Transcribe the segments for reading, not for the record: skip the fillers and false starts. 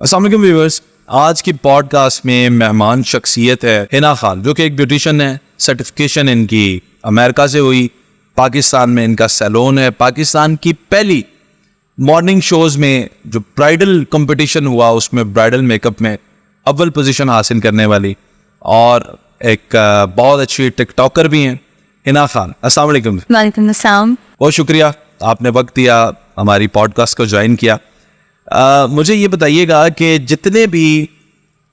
अस्सलाम वालेकुम व्यूअर्स, आज की पॉडकास्ट में मेहमान शख्सियत है हिना खान, जो कि एक ब्यूटिशियन है। सर्टिफिकेशन इनकी अमेरिका से हुई, पाकिस्तान में इनका सैलून है। पाकिस्तान की पहली मॉर्निंग शोज में जो ब्राइडल कंपटीशन हुआ उसमें ब्राइडल मेकअप में अव्वल पोजीशन हासिल करने वाली और एक बहुत अच्छी टिकटॉकर भी हैं हिना खान। अस्सलाम वालेकुम। वालेकुम अस्सलाम। बहुत शुक्रिया, आपने वक्त दिया, हमारी पॉडकास्ट को ज्वाइन किया। मुझे ये बताइएगा कि जितने भी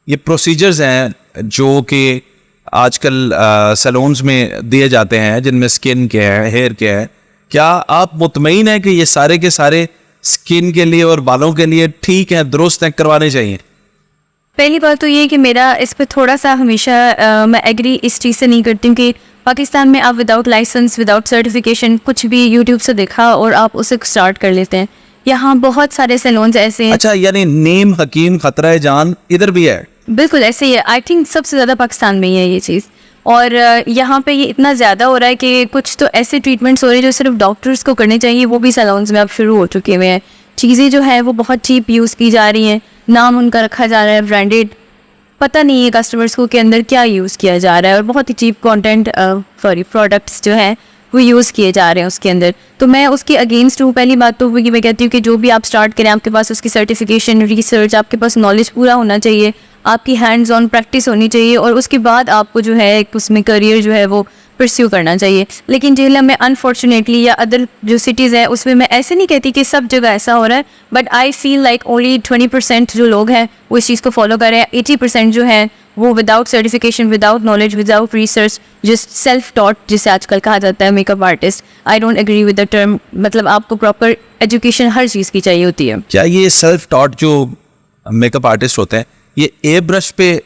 ये प्रोसीजर्स हैं जो कि आजकल सैलून्स में दिए जाते हैं, जिनमें स्किन के हैं, हेयर के हैं, क्या आप मुतमईन हैं कि ये सारे के सारे स्किन के लिए और बालों के लिए ठीक हैं, दुरुस्त हैं, करवाने चाहिए? पहली बात तो ये कि मेरा इस पे थोड़ा सा हमेशा मैं एग्री इस चीज़ से नहीं करती हूँ कि पाकिस्तान में आप विदाउट लाइसेंस, विदाउट सर्टिफिकेशन कुछ भी यूट्यूब से देखा और आप उसे स्टार्ट कर लेते हैं। यहाँ बहुत सारे सैलून्स ऐसे हैं। अच्छा, यानी नेम हकीम खतरा जान इधर भी है? बिल्कुल ऐसे ही है। आई थिंक सबसे ज़्यादा पाकिस्तान में ही है ये चीज़। और यहाँ पे ये इतना ज़्यादा हो रहा है कि कुछ तो ऐसे ट्रीटमेंट्स हो रहे हैं जो सिर्फ डॉक्टर्स को करने चाहिए, वो भी सैलून्स में अब शुरू हो चुके हुए हैं। चीज़ें जो है वो बहुत चीप यूज़ की जा रही हैं, नाम उनका रखा जा रहा है ब्रांडेड, पता नहीं है कस्टमर्स को के अंदर क्या यूज़ किया जा रहा है, और बहुत ही चीप कंटेंट प्रोडक्ट्स जो हैं वो यूज़ किए जा रहे हैं उसके अंदर। तो मैं उसके अगेंस्ट हूँ। पहली बात तो वही मैं कहती हूँ कि जो भी आप स्टार्ट करें, आपके पास उसकी सर्टिफिकेशन, रिसर्च, आपके पास नॉलेज पूरा होना चाहिए, आपकी हैंड्स ऑन प्रैक्टिस होनी चाहिए, और उसके बाद आपको जो है एक उसमें करियर जो है वो परस्यू करना चाहिए। लेकिन जेला में अनफॉर्चुनेटली या अदर जो सिटीज़ है उसमें मैं ऐसे नहीं कहती कि सब जगह ऐसा हो रहा है, but I feel like only 20% जो लोग हैं वो इस चीज़ को फॉलो कर रहे हैं। 80% जो है वो without certification, without knowledge, without research, just self taught जिसे आजकल कहा जाता है makeup artist. I don't agree with the term. मतलब आपको प्रॉपर एजुकेशन हर चीज़ की चाहिए होती है। क्या ये सेल्फ टॉट जो मेकअप आर्टिस्ट होते हैं ये ए ब्रश पे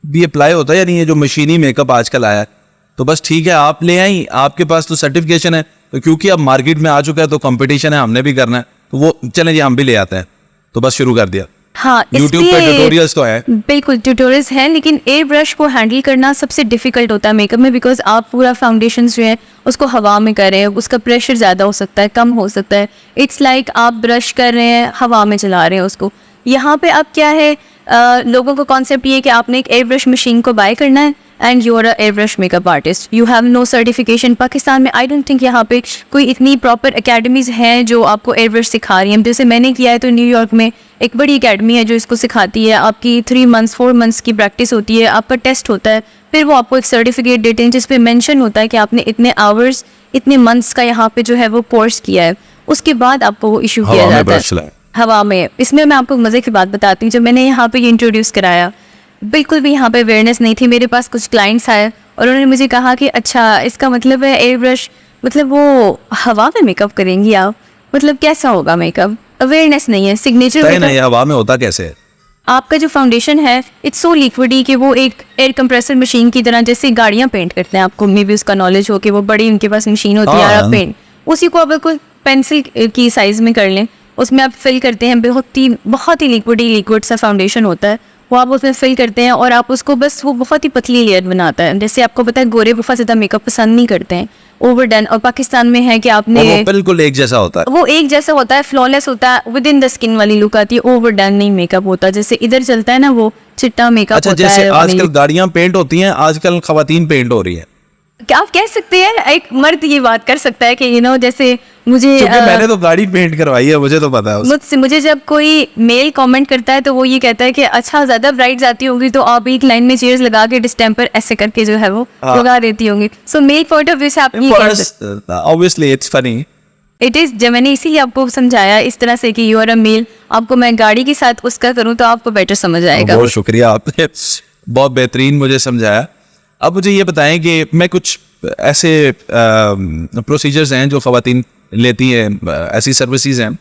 भी अप्लाई होता है, यानी ये जो मशीनी मेकअप आजकल आया है तो बस ठीक है आप ले आई, आपके पास तो सर्टिफिकेशन है, तो क्योंकि अब मार्केट में आ चुका है तो कंपटीशन है, हमने भी करना है, तो वो चलें जी हम भी ले आते हैं, तो बस शुरू कर दिया। हाँ, यूट्यूब पे ट्यूटोरियल्स तो है, बिल्कुल ट्यूटोरियल्स हैं, लेकिन एयर ब्रश को हैंडल करना सबसे डिफिकल्ट होता है मेकअप में, बिकॉज आप पूरा फाउंडेशन जो है उसको हवा में कर रहे हैं, उसका प्रेशर ज़्यादा हो सकता है, कम हो सकता है। इट्स लाइक आप ब्रश कर रहे हैं, हवा में चला रहे हैं उसको। यहाँ पे अब क्या है, लोगों को कॉन्सेप्ट ये है कि आपने एक एयर ब्रश मशीन को बाय करना है and you are a air brush makeup artist, you have no certification. Pakistan में आई डोंट थिंक यहाँ पे कोई इतनी प्रॉपर अकेडमीज़ हैं जो आपको एयर ब्रश सिखा रही हैं। जैसे मैंने किया है तो न्यूयॉर्क में एक बड़ी अकेडमी है जो इसको सिखाती है। आपकी 3 months 4 months की प्रैक्टिस होती है, आपका टेस्ट होता है, फिर वो आपको एक सर्टिफिकेट देते हैं जिस पे मेंशन होता है कि आपने इतने आवर्स, इतने मंथ्स का यहाँ पे जो है वो कोर्स किया है। उसके बाद आपको वो इशू किया जाता है हवा में। इसमें मैं आपको मज़े की बात बताती हूँ, जब मैंने यहाँ पे ये इंट्रोड्यूस कराया बिल्कुल भी यहाँ पे अवेयरनेस नहीं थी। मेरे पास कुछ क्लाइंट्स आए और उन्होंने मुझे कहा कि अच्छा इसका मतलब है एयर ब्रश मतलब वो हवा में मेकअप करेंगी आप, मतलब कैसा होगा मेकअप? अवेयरनेस नहीं है। सिग्नेचर नहीं, हवा में होता कैसे है? आपका जो फाउंडेशन है इट्स सो लिक्विडी कि वो एक एयर कंप्रेसर मशीन की तरह, जैसे गाड़ियाँ पेंट करते हैं, आपको मे भी उसका नॉलेज हो कि वो बड़ी उनके पास मशीन होती है आप पेंट, उसी को आप बिल्कुल पेंसिल की साइज में कर लें, उसमें आप फिल करते हैं। बहुत ही लिक्विड सा फाउंडेशन होता है, वो आप उसमें फिल करते हैं और आप उसको बस वो बहुत ही पतली लेयर बनाता है। जैसे आपको पता है गोरे बहुत ज़्यादा मेकअप पसंद नहीं करते हैं, ओवरडन। और पाकिस्तान में है कि आपने वो बिल्कुल एक जैसा होता है, वो एक जैसा होता है, फ्लॉलेस होता है, विद इन द स्किन वाली लुक आती है, ओवरडन नहीं मेकअप होता। जैसे इधर चलता है ना वो चिट्टा मेकअप अच्छा, होता जैसे है। आजकल गाड़ियां पेंट होती हैं, आजकल खवातीन पेंट हो रही है। क्या आप कह सकते हैं एक मर्द ये बात कर सकता है कि जैसे मुझे मैंने तो गाड़ी पेंट करवाई है, मुझे तो पता है। मुझे जब कोई मेल कमेंट करता है तो वो ये कहता है कि अच्छा ज्यादा ब्राइट जाती होंगी तो आप एक लाइन में चेयर्स लगा के डिस्टेम्पर ऐसे करके जो है वो लगा देती होंगी। सो मेल पॉइंट ऑफ व्यू से आप ये कह सकते हैं, obviously it's funny, it is. जब मैंने इसीलिए आपको समझाया इस तरह से कि यू आर अ मेल, आपको मैं गाड़ी के साथ उसका करूँ तो आपको बेटर समझ आएगा। बहुत शुक्रिया, आपने बहुत बेहतरीन मुझे समझाया। अब मुझे ये बताएं कि मैं कुछ ऐसे प्रोसीजर्स हैं जो ख़वातीन लेती हैं, ऐसी सर्विसेज हैं,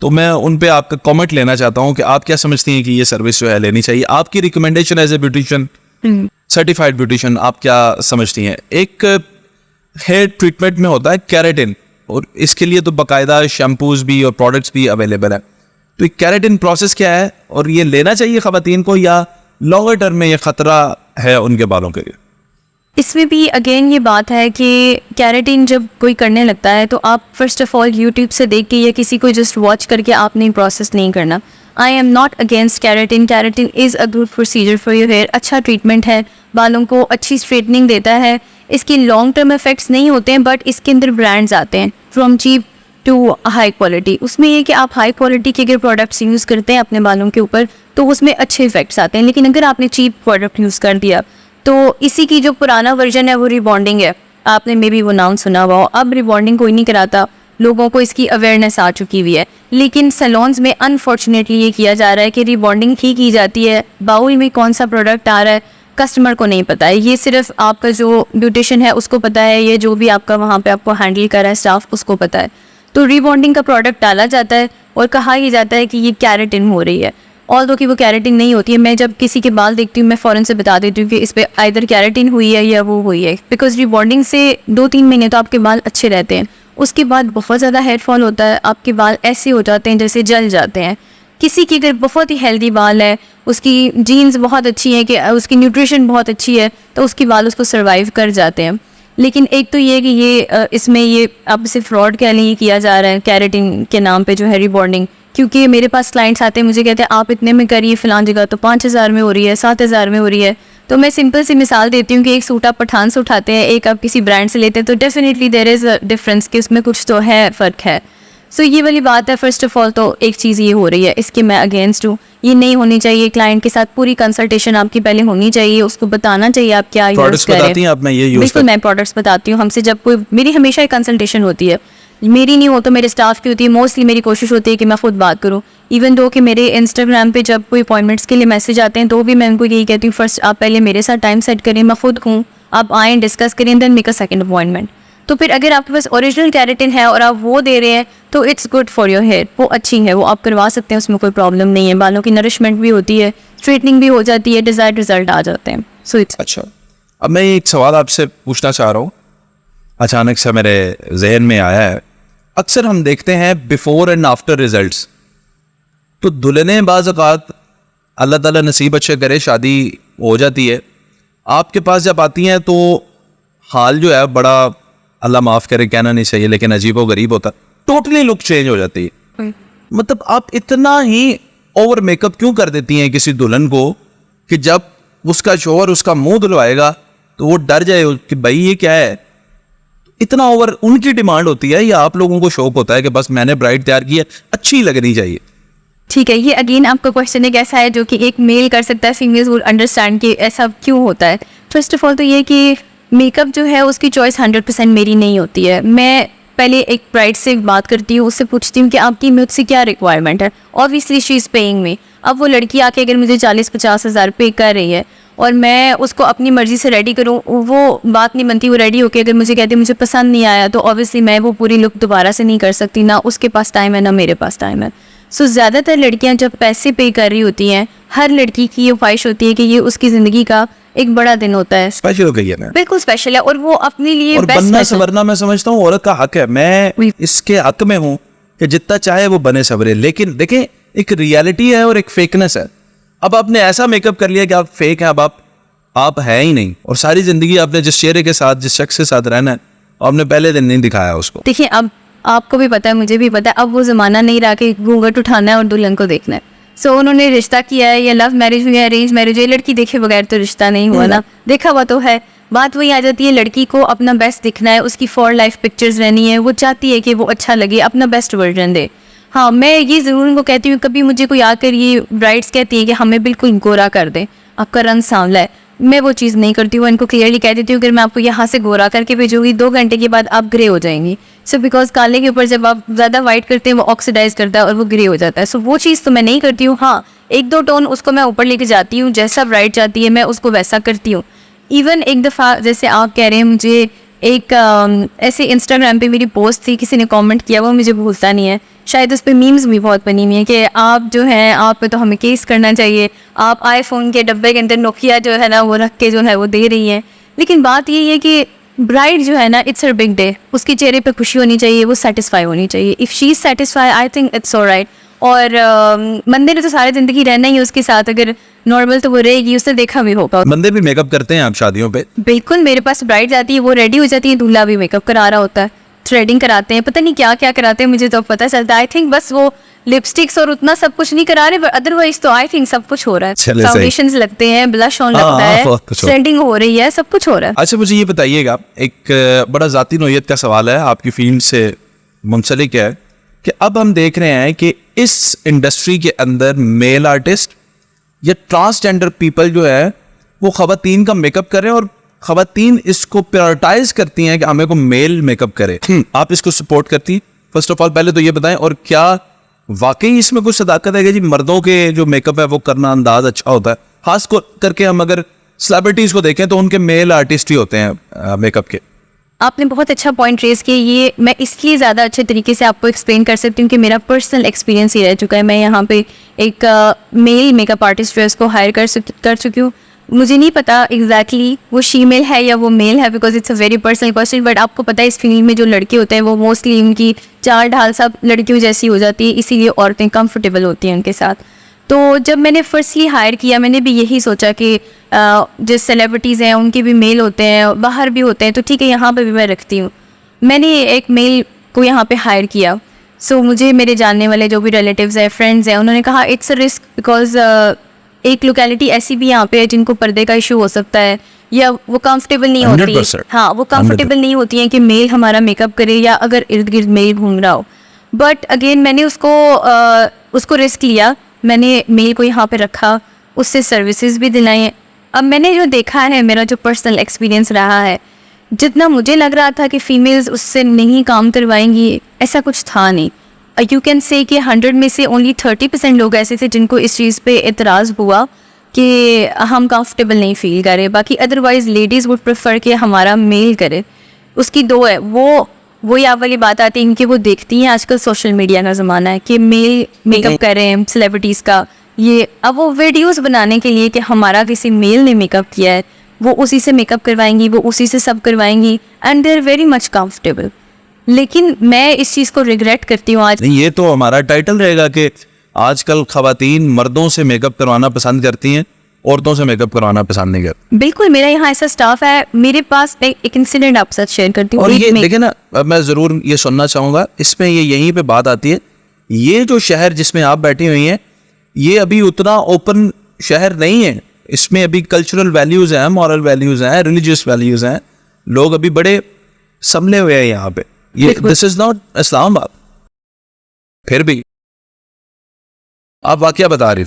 तो मैं उन पे आपका कमेंट लेना चाहता हूँ कि आप क्या समझती हैं कि ये सर्विस जो है लेनी चाहिए? आपकी recommendation as a beautician, certified beautician, आप क्या समझती हैं? एक हेयर ट्रीटमेंट में होता है केराटिन, और इसके लिए तो बाकायदा शैम्पूज भी और प्रोडक्ट्स भी अवेलेबल है। तो ये केराटिन प्रोसेस क्या है और ये लेना चाहिए ख़वातीन को, या लॉन्गर टर्म में ये ख़तरा है उनके बालों के लिए? इसमें भी अगेन ये बात है कि केराटिन जब कोई करने लगता है तो आप फर्स्ट ऑफ ऑल यूट्यूब से देख के या किसी को जस्ट वॉच करके आपने प्रोसेस नहीं करना। I am not against keratin. Keratin is a good procedure for your hair. अच्छा ट्रीटमेंट है, बालों को अच्छी स्ट्रेटनिंग देता है. इसके लॉन्ग टर्म इफेक्ट्स नहीं होते हैं, बट इसके अंदर ब्रांड्स आते हैं from cheap to high quality. उसमें ये कि आप हाई क्वालिटी के अगर प्रोडक्ट्स यूज़ करते हैं अपने बालों के ऊपर तो उसमें अच्छे इफेक्ट्स आते हैं. लेकिन अगर आपने चीप प्रोडक्ट यूज़ कर दिया तो इसी की जो पुराना वर्जन है वो रिबॉन्डिंग है. आपने मे बी वो नाम सुना हुआ हो. अब रिबॉन्डिंग कोई नहीं कराता, लोगों को इसकी अवेयरनेस आ चुकी हुई है. लेकिन सैलून्स में अनफॉर्चुनेटली ये किया जा रहा है कि रिबॉन्डिंग ही की जाती है, बाउल में कौन सा प्रोडक्ट आ रहा है कस्टमर को नहीं पता है. ये सिर्फ आपका जो ब्यूटिशियन है उसको पता है, ये जो भी आपका वहाँ पे आपको हैंडल कर रहा है स्टाफ उसको पता है. तो रिबॉन्डिंग का प्रोडक्ट डाला जाता है और कहा यह जाता है कि ये कैरेटिन हो रही है, ऑल्दो कि वो कैरेटिन नहीं होती है. मैं जब किसी के बाल देखती हूँ मैं फ़ौरन से बता देती हूँ कि इस पर आइदर कैरेटिन हुई है या वो हुई है. बिकॉज रिबॉन्डिंग से 2-3 महीने तो आपके बाल अच्छे रहते हैं, उसके बाद बहुत ज़्यादा हेयर फॉल होता है. आपके बाल ऐसे हो जाते हैं जैसे जल जाते हैं. किसी की अगर बहुत ही हेल्दी बाल है, उसकी जीन्स बहुत अच्छी है, कि उसकी न्यूट्रिशन बहुत अच्छी है, तो उसके बाल उसको सर्वाइव कर जाते हैं. लेकिन एक तो ये कि ये इसमें ये अब से फ्रॉड कह लें, ये किया जा रहा है कैरेटिन के नाम पे जो है रिबॉन्डिंग. क्योंकि मेरे पास क्लाइंट्स आते हैं मुझे कहते हैं आप इतने में करिए फ़लाँ जगह तो 5,000 में हो रही है, 7,000 में हो रही है. तो मैं सिंपल सी मिसाल देती हूँ कि एक सूट आप पठान से उठाते हैं, एक आप किसी ब्रांड से लेते हैं, तो definitely there is a difference कि उसमें कुछ तो है, फ़र्क है. सो ये वाली बात है. फर्स्ट ऑफ ऑल तो एक चीज़ ये हो रही है, इसके मैं अगेंस्ट हूँ. ये नहीं होनी चाहिए. क्लाइंट के साथ पूरी कंसल्टेशन आपकी पहले होनी चाहिए, उसको बताना चाहिए आप क्या यूज़ करें. बताती हैं आप, मैं ये यूज़ बिल्कुल मैं प्रोडक्ट्स बताती हूँ. हमसे जब कोई, मेरी हमेशा एक कंसल्टेशन होती है, मेरी नहीं हो तो मेरे स्टाफ की होती है. मोस्टली मेरी कोशिश होती है कि मैं खुद बात करूँ. इवन दो कि मेरे इंस्टाग्राम पे जब कोई अपॉइंटमेंट्स के लिए मैसेज आते हैं तो भी मैं उनको यही कहती हूँ फर्स्ट आप पहले मेरे साथ टाइम सेट करें, मैं खुद हूँ, आप आएँ डिस्कस करें, then make a second appointment. तो फिर अगर आपके पास ओरिजिनल कैरेटिन है और आप वो दे रहे हैं तो it's good for your hair. वो अच्छी है, वो आप करवा सकते हैं, उसमें कोई प्रॉब्लम नहीं है. बालों की नरिशमेंट भी होती है, स्ट्रेटनिंग भी हो जाती है, डिज़ायर्ड रिजल्ट आ जाते हैं. सो इट्स अच्छा. अब मैं एक सवाल आपसे पूछना चाह रहा हूँ, अचानक से मेरे जहन में आया है. अक्सर हम देखते हैं बिफोर एंड आफ्टर रिजल्ट्स. तो दुल्हने बाज़ औक़ात अल्लाह ताला नसीब अच्छे करे शादी हो जाती है, आपके पास जब आती हैं तो हाल जो है बड़ा, अल्लाह माफ़ करे कहना नहीं चाहिए लेकिन अजीब व गरीब होता, टोटली लुक चेंज हो जाती है. मतलब आप इतना ही ओवर मेकअप क्यों कर देती हैं किसी दुल्हन को कि जब उसका शौहर उसका मुंह धुलवाएगा तो वो डर जाए कि भाई ये क्या है. इतना ओवर उनकी डिमांड होती है या आप लोगों को शौक होता है कि बस मैंने ब्राइड तैयार की है, अच्छी लगनी चाहिए? ठीक है, ये अगेन आपका क्वेश्चन एक ऐसा है जो कि एक मेल कर सकता है, फीमेल्स विल अंडरस्टैंड कि ऐसा क्यों होता है. फर्स्ट ऑफ ऑल तो ये कि मेकअप जो है उसकी चॉइस 100% मेरी नहीं होती है. मैं पहले एक ब्राइड से बात करती हूँ, उससे पूछती हूँ कि आपकी मुझसे क्या रिक्वायरमेंट है. Obviously she is paying me. अब वो लड़की आके अगर मुझे 40-50 हज़ार पे कर रही है और मैं उसको अपनी मर्ज़ी से रेडी करूँ, वो बात नहीं बनती. वो रेडी होके अगर मुझे कहती है मुझे पसंद नहीं आया तो ऑब्वियसली मैं वो पूरी लुक दोबारा से नहीं कर सकती. ना उसके पास टाइम है ना मेरे पास टाइम है. सो ज़्यादातर लड़कियां जब पैसे पे कर रही होती हैं, हर लड़की की ये ख्वाहिश होती है कि ये उसकी ज़िंदगी का एक बड़ा दिन होता है. स्पेशल हो गई है मैं, बिल्कुल स्पेशल है और वो अपने लिए और बनना संवरना मैं समझता हूँ औरत का हक है. मैं इसके हक में हूँ कि जितना चाहे वो बने सवरे. लेकिन देखें, एक रियलिटी है और एक फेकनेस है. अब आपने ऐसा मेकअप कर लिया कि आप फेक हैं, अब आप है ही नहीं, और सारी जिंदगी आपने जिस चेहरे के साथ जिस शख्स के साथ रहना है आपने पहले दिन नहीं दिखाया उसको. देखिए, अब आपको भी पता है, मुझे भी पता है, अब वो ज़माना नहीं रहा कि घूंघट उठाना है और दुल्हन को देखना है. सो उन्होंने रिश्ता किया है, या लव मैरिज हुई है, अरेंज मैरिज है, लड़की देखे बगैर तो रिश्ता नहीं हुआ ना. देखा हुआ तो है. बात वही आ जाती है, लड़की को अपना बेस्ट दिखना है, उसकी फॉर लाइफ पिक्चर्स रहनी है, वो चाहती है कि वो अच्छा लगे, अपना बेस्ट वर्जन दे. हाँ, मैं ये ज़रूर उनको कहती हूँ, कभी मुझे कोई आकर ये ब्राइड्स कहती है कि हमें बिल्कुल गोरा कर दे, आपका रंग सांवला है, मैं वो चीज़ नहीं करती हूँ. इनको क्लियरली कह देती हूँ कि मैं आपको यहाँ से गोरा करके भेजूंगी, 2 घंटे के बाद आप ग्रे हो जाएंगी. सो बिकॉज काले के ऊपर जब आप ज़्यादा वाइट करते हैं वो ऑक्सीडाइज करता है और वो ग्रे हो जाता है. सो वो चीज़ तो मैं नहीं करती हूँ. हाँ, 1-2 टोन उसको मैं ऊपर लेके जाती हूँ, जैसा ब्राइड चाहती है मैं उसको वैसा करती हूँ. इवन एक दफ़ा जैसे आप कह रहे हैं, मुझे एक ऐसे इंस्टाग्राम पे मेरी पोस्ट थी, किसी ने कमेंट किया, वो मुझे भूलता नहीं है. शायद उस पर मीम्स भी बहुत बनी हुई हैं कि आप जो हैं, आप पे तो हमें केस करना चाहिए, आप आईफोन के डब्बे के अंदर नोकिया जो है ना वो रख के जो है वो दे रही हैं. लेकिन बात ये है कि ब्राइड जो है ना, इट्स हर बिग डे, उसके चेहरे पे खुशी होनी चाहिए, वो सेटिस्फाई होनी चाहिए. If she is satisfy, I think it's alright. और बंदे ने तो सारी ज़िंदगी रहना ही है उसके साथ, अगर नॉर्मल तो वो रहेगी, उसने देखा भी होगा. बंदे भी मेकअप करते हैं आप शादियों पे? बिल्कुल, मेरे पास ब्राइड आती है, वो रेडी हो जाती है, दूल्हा भी मेकअप करा रहा होता है. थ्रेडिंग कराते हैं, पता नहीं क्या क्या कराते हैं, मुझे तो पता चलता है। आई थिंक बस वो लिपस्टिक्स और उतना सब कुछ नहीं करा रहे, बट अदरवाइज तो आई थिंक सब कुछ हो रहा है। चले सही। फाउंडेशंस लगते हैं, ब्लश ऑन हाँ, लगता हाँ, है, बहुत कुछ हो- थ्रेडिंग हो रही है, सब कुछ हो रहा है। अच्छा मुझे ये बताइएगा, एक बड़ा ज़ाती नौइयत का सवाल है, आपकी फील्ड से मुंसलिक है, कि अब हम देख रहे हैं कि इस इंडस्ट्री के अंदर मेल आर्टिस्ट या ट्रांसजेंडर पीपल जो है वो ख़वातीन का मेकअप कर रहे हैं, और ख़वातीन इसको प्रायोरिटाइज करती हैं कि हमें को मेल मेकअप करे। आप इसको सपोर्ट करती हैं? फर्स्ट ऑफ ऑल पहले तो ये बताएं, और क्या वाकई इसमें कुछ सदाकत है कि जी मर्दों के जो मेकअप है वो करना अंदाज अच्छा होता है? खास करके हम अगर सेलिब्रिटीज को देखें तो उनके मेल आर्टिस्ट ही होते हैं मेकअप के। आपने बहुत अच्छा पॉइंट रेज किया। ये मैं इसलिए ज़्यादा अच्छे तरीके से आपको एक्सप्लेन कर सकती हूँ कि मेरा पर्सनल एक्सपीरियंस ही रह चुका है। मैं यहाँ पे एक मेल मेकअप आर्टिस्ट जो है उसको हायर कर चुकी हूँ। मुझे नहीं पता एग्जैक्टली वो शीमेल है या वो मेल है, because it's a very personal question, but आपको पता है इस फील्ड में जो लड़के होते हैं वो मोस्टली उनकी चाल ढाल सब लड़कियों जैसी हो जाती है, इसीलिए औरतें कंफर्टेबल होती हैं उनके साथ। तो जब मैंने फर्स्टली हायर किया, मैंने भी यही सोचा कि जो सेलिब्रिटीज़ हैं उनके भी मेल होते हैं, बाहर भी होते हैं, तो ठीक है यहाँ पे भी मैं रखती हूँ। मैंने एक मेल को यहाँ पे हायर किया। सो मुझे मेरे जानने वाले जो भी रिलेटिव्स हैं, फ्रेंड्स हैं, उन्होंने कहा इट्स अ रिस्क, बिकॉज एक लोकेलिटी ऐसी भी यहाँ पे है जिनको पर्दे का इशू हो सकता है, या वो कंफर्टेबल नहीं होती 100%. हाँ, वो कंफर्टेबल नहीं होती हैं कि मेल हमारा मेकअप करे, या अगर इर्द गिर्द मेल घूम रहा हो। बट अगेन मैंने उसको रिस्क लिया, मैंने मेल को यहाँ पे रखा, उससे सर्विसेज भी दिलाई। अब मैंने जो देखा है, मेरा जो पर्सनल एक्सपीरियंस रहा है, जितना मुझे लग रहा था कि फीमेल्स उससे नहीं काम करवाएंगी, ऐसा कुछ था नहीं। यू कैन से कि 100 में से ओनली 30% लोग ऐसे थे जिनको इस चीज़ पे एतराज़ हुआ कि हम कंफर्टेबल नहीं फील कर रहे। बाकी अदरवाइज़ लेडीज़ वुड प्रेफर कि हमारा मेल करे। उसकी दो है, वही आप वाली बात आती है कि वो देखती हैं आजकल सोशल मीडिया का ज़माना है कि मेल मेकअप कर रहे हैं सेलिब्रिटीज़ का, ये अब वो वीडियोस बनाने के लिए कि हमारा किसी मेल ने मेकअप किया है, वो उसी से मेकअप करवाएंगी, वो उसी से सब करवाएंगी, and they are very much comfortable. लेकिन मैं इस चीज़ को रिग्रेट करती हूँ आज। नहीं, ये तो हमारा टाइटल रहेगा कि आजकल खवातीन मर्दों से मेकअप करवाना पसंद करती हैं, औरतों से मेकअप करवाना पसंद नहीं करती। बिल्कुल, मेरा यहाँ ऐसा स्टाफ है। मेरे पास एक इंसिडेंट आपके साथ शेयर करती हूँ। और ये देखे ना, अब मैं जरूर ये सुनना चाहूंगा, इसमें ये यहीं पे बात आती है, ये जो शहर जिसमें आप बैठी हुई हैं, ये अभी उतना ओपन शहर नहीं है। इसमें अभी कल्चरल वैल्यूज हैं, मॉरल वैल्यूज हैं, रिलीजियस वैल्यूज हैं, लोग अभी बड़े संभले हुए हैं यहाँ पे। ये दिस इज नॉट इस्लामाबाद। फिर भी आप वाकया बता रही।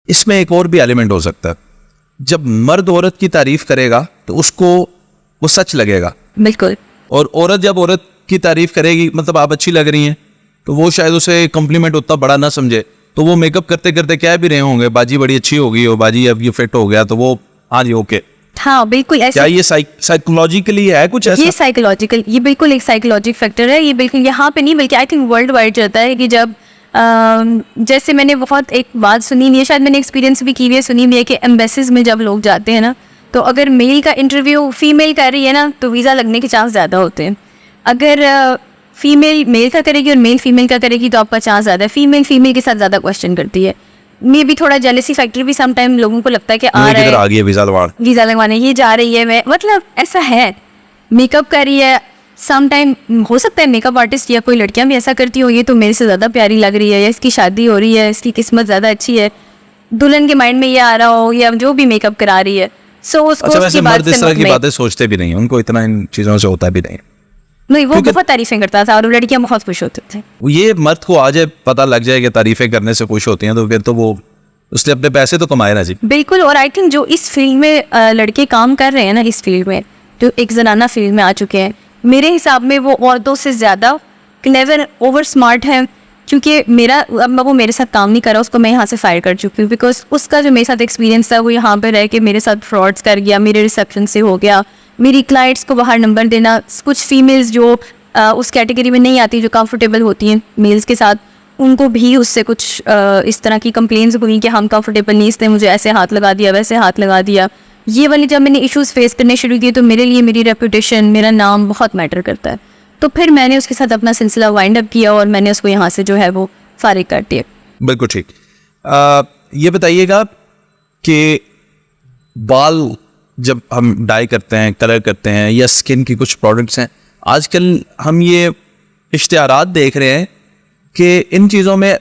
इसमें एक और भी एलिमेंट हो सकता है, जब मर्द औरत की तारीफ करेगा तो उसको वो सच लगेगा। बिल्कुल। और औरत जब औरत की तारीफ करेगी, मतलब आप अच्छी लग रही हैं, तो वो शायद उसे कॉम्प्लीमेंट उतना बड़ा ना समझे, तो वो मेकअप करते करते कह भी रहे होंगे बाजी बड़ी अच्छी हो गई हो, बाजी अब ये फिट हो गया, तो वो हाँ जी ओके। हाँ बिल्कुल ऐसा। क्या ये साइकोलॉजिकली है कुछ ऐसा? ये साइकोलॉजिकल, ये बिल्कुल एक साइकोलॉजिक फैक्टर है। ये बिल्कुल यहाँ पे नहीं बल्कि आई थिंक वर्ल्ड वाइड चलता है कि जब जैसे मैंने बहुत एक बात सुनी हुई है, शायद मैंने एक्सपीरियंस भी की हुई है, सुनी हुई है कि एम्बेसीज में जब लोग जाते हैं ना, तो अगर मेल का इंटरव्यू फीमेल कर रही है ना, तो वीज़ा लगने के चांस ज़्यादा होते हैं। अगर फीमेल मेल का करेगी और मेल फीमेल का करेगी तो आपका चांस ज़्यादा है। फीमेल फीमेल के साथ ज़्यादा क्वेश्चन करती है। मे भी थोड़ा जेलसी फैक्टर भी सम टाइम लोगों को लगता है कि आ रहा है वीज़ा लगवाने, ये जा रही है, मैं मतलब ऐसा है। मेकअप कर रही है, सम टाइम हो सकता है मेकअप आर्टिस्ट या कोई लड़कियां भी ऐसा करती हो, ये तो मेरे से ज़्यादा प्यारी लग रही है, या इसकी शादी हो रही है, इसकी किस्मत ज़्यादा अच्छी है, दुल्हन के माइंड में ये आ रहा हो, या जो भी मेकअप करा रही है। सो उसको अच्छा, उसकी बात इस तरह की बातें सोचते भी नहीं, उनको इतना इन चीज़ों से होता भी नहीं। नहीं, वो बहुत तारीफें करता था और लड़कियां बहुत खुश होते थे। ये मर्द को आज पता लग जाए कि तारीफें करने से खुश होती हैं, तो फिर तो वो उसने अपने पैसे तो कमाए ना जी। बिल्कुल। और आई थिंक जो इस फील्ड में लड़के काम कर रहे हैं ना, इस फील्ड में जो एक जनाना फील्ड में आ चुके हैं, मेरे हिसाब में वो औरतों से ज़्यादा क्लेवर, ओवर स्मार्ट है, क्योंकि मेरा अब वो मेरे साथ काम नहीं कर रहा, उसको मैं यहाँ से फायर कर चुकी हूँ, बिकॉज उसका जो मेरे साथ एक्सपीरियंस था वो यहाँ पे रह के मेरे साथ फ्रॉड्स कर गया, मेरे रिसेप्शन से हो गया, मेरी क्लाइंट्स को बाहर नंबर देना। कुछ फीमेल्स जो उस कैटेगरी में नहीं आती, जो कंफर्टेबल होती हैं मेल्स के साथ, उनको भी उससे कुछ इस तरह की कंप्लेंट्स हुई कि हम कंफर्टेबल नहीं, इसने मुझे ऐसे हाथ लगा दिया, वैसे हाथ लगा दिया। ये वाली जब मैंने इश्यूज़ फेस करने शुरू किए तो मेरे लिए मेरी रेपुटेशन, मेरा नाम बहुत मैटर करता है। तो फिर मैंने उसके साथ अपना सिलसिला वाइंड अप किया और मैंने उसको यहाँ से जो है वो फारिग कर दिया। बिल्कुल ठीक। ये बताइएगा कि बाल जब हम डाई करते हैं, कलर करते हैं, या स्किन की कुछ प्रोडक्ट्स हैं, आजकल हम ये इश्तिहारात देख रहे हैं कि इन चीज़ों में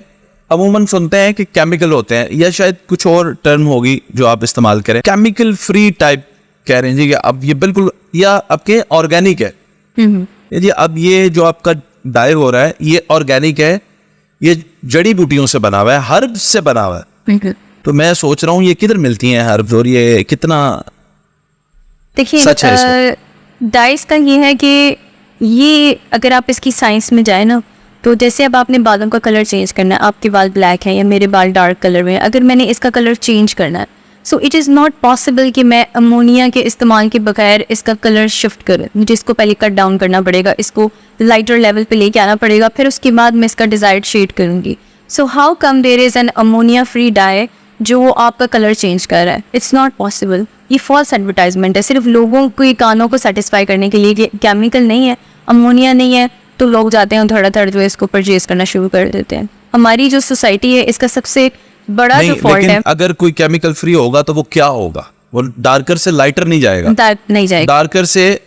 अमूमन सुनते हैं कि केमिकल होते हैं, या शायद कुछ और टर्म होगी जो आप इस्तेमाल करें, केमिकल फ्री टाइप कह रहे हैं जी, कि अब ये बिल्कुल, या आपके ऑर्गेनिक है जी, अब ये जो आपका डाई हो रहा है ये ऑर्गेनिक है, ये जड़ी बूटियों से बना हुआ है, हर्ब्स से बना हुआ है। तो मैं सोच रहा हूँ ये किधर मिलती हैं हर्ब्स, और ये कितना सच है देखिए, डाइस का ये है कि ये अगर आप इसकी साइंस में जाए ना, तो जैसे अब आपने बालों का कलर चेंज करना है, आपके बाल ब्लैक हैं या मेरे बाल डार्क कलर में, अगर मैंने इसका कलर चेंज करना है, so it is not possible कि मैं अमोनिया के इस्तेमाल के बगैर इसका कलर शिफ्ट करूँ। मुझे इसको पहले कट डाउन करना पड़ेगा, इसको लाइटर लेवल पे लेके आना पड़ेगा, फिर उसके बाद मैं इसका डिज़ायर्ड शेड करूँगी। So how come there is an ammonia free dye जो आपका कलर चेंज कर रहा है? It's not possible. ये फॉल्स एडवर्टाइजमेंट है, सिर्फ लोगों के कानों को सेटिस्फाई करने के लिए कि केमिकल नहीं है, अमोनिया नहीं है, तो लोग जाते हैं धड़ाधड़ जो है इसको परचेज करना शुरू कर देते हैं। हमारी जो सोसाइटी है इसका सबसे बड़ा जो फॉल्ट है, अगर कोई केमिकल फ्री होगा तो वो क्या होगा? वो डार्कर से लाइटर नहीं जाएगा, नहीं जाएगा, डार्कर से